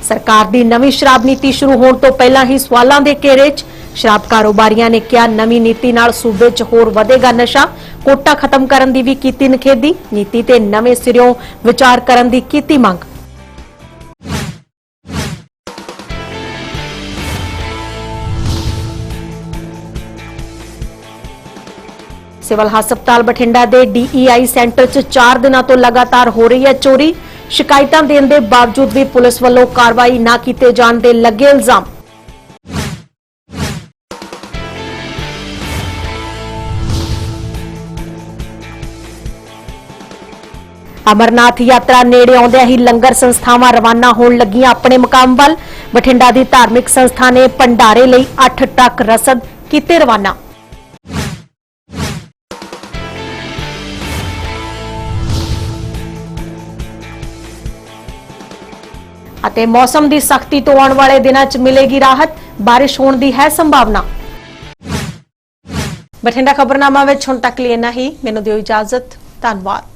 Speaker 1: ਸਰਕਾਰ ਦੀ ਨਵੀਂ ਸ਼ਰਾਬ ਨੀਤੀ ਸ਼ੁਰੂ ਹੋਣ ਤੋਂ ਪਹਿਲਾਂ ਹੀ ਸਵਾਲਾਂ ਦੇ ਘੇਰੇ 'ਚ ਸ਼ਰਾਬ ਕਾਰੋਬਾਰੀਆਂ ਨੇ ਕਿਹਾ, ਨਵੀਂ ਨੀਤੀ ਨਾਲ ਸੂਬੇ 'ਚ ਹੋਰ ਵਧੇਗਾ ਨਸ਼ਾ। ਕੋਟਾ ਖਤਮ ਕਰਨ ਦੀ ਵੀ ਕੀਤੀ ਨਿਖੇਧੀ, ਨੀਤੀ ਤੇ ਨਵੇਂ ਸਿਰਿਓਂ ਵਿਚਾਰ ਕਰਨ ਦੀ ਕੀਤੀ ਮੰਗ। ਸਿਵਲ ਹਸਪਤਾਲ ਬਠਿੰਡਾ ਦੇ DEI ਸੈਂਟਰ 'ਚ 4 ਦਿਨਾਂ ਤੋਂ ਲਗਾਤਾਰ ਹੋ ਰਹੀ ਹੈ ਚੋਰੀ। ਸ਼ਿਕਾਇਤਾਂ ਦੇਣ ਦੇ ਬਾਵਜੂਦ ਵੀ ਪੁਲਿਸ ਵੱਲੋਂ ਕਾਰਵਾਈ ਨਾ ਕੀਤੇ ਜਾਣ ਦੇ ਲੱਗੇ ਇਲਜ਼ਾਮ। ਅਮਰਨਾਥ ਯਾਤਰਾ ਨੇੜੇ ਆਉਂਦਿਆਂ ਹੀ ਲੰਗਰ ਸੰਸਥਾਵਾਂ ਰਵਾਨਾ ਹੋਣ ਲੱਗੀਆਂ ਆਪਣੇ ਮੁਕਾਮ ਵੱਲ। ਬਠਿੰਡਾ ਦੀ ਧਾਰਮਿਕ ਸੰਸਥਾ ਨੇ ਭੰਡਾਰੇ ਲਈ 8 ਟਰੱਕ ਰਸਦ ਕੀਤੇ ਰਵਾਨਾ। ਅਤੇ ਮੌਸਮ ਦੀ ਸਖਤੀ ਤੋਂ ਆਉਣ ਵਾਲੇ ਦਿਨਾਂ 'ਚ ਮਿਲੇਗੀ ਰਾਹਤ, ਬਾਰਿਸ਼ ਹੋਣ ਦੀ ਹੈ ਸੰਭਾਵਨਾ। ਬਠਿੰਡਾ ਖਬਰਨਾਮਾ ਵਿੱਚ ਹੁਣ ਤੱਕ ਲਈ ਇੰਨਾ ਹੀ। ਮੈਨੂੰ ਦਿਓ ਇਜਾਜ਼ਤ। ਧੰਨਵਾਦ।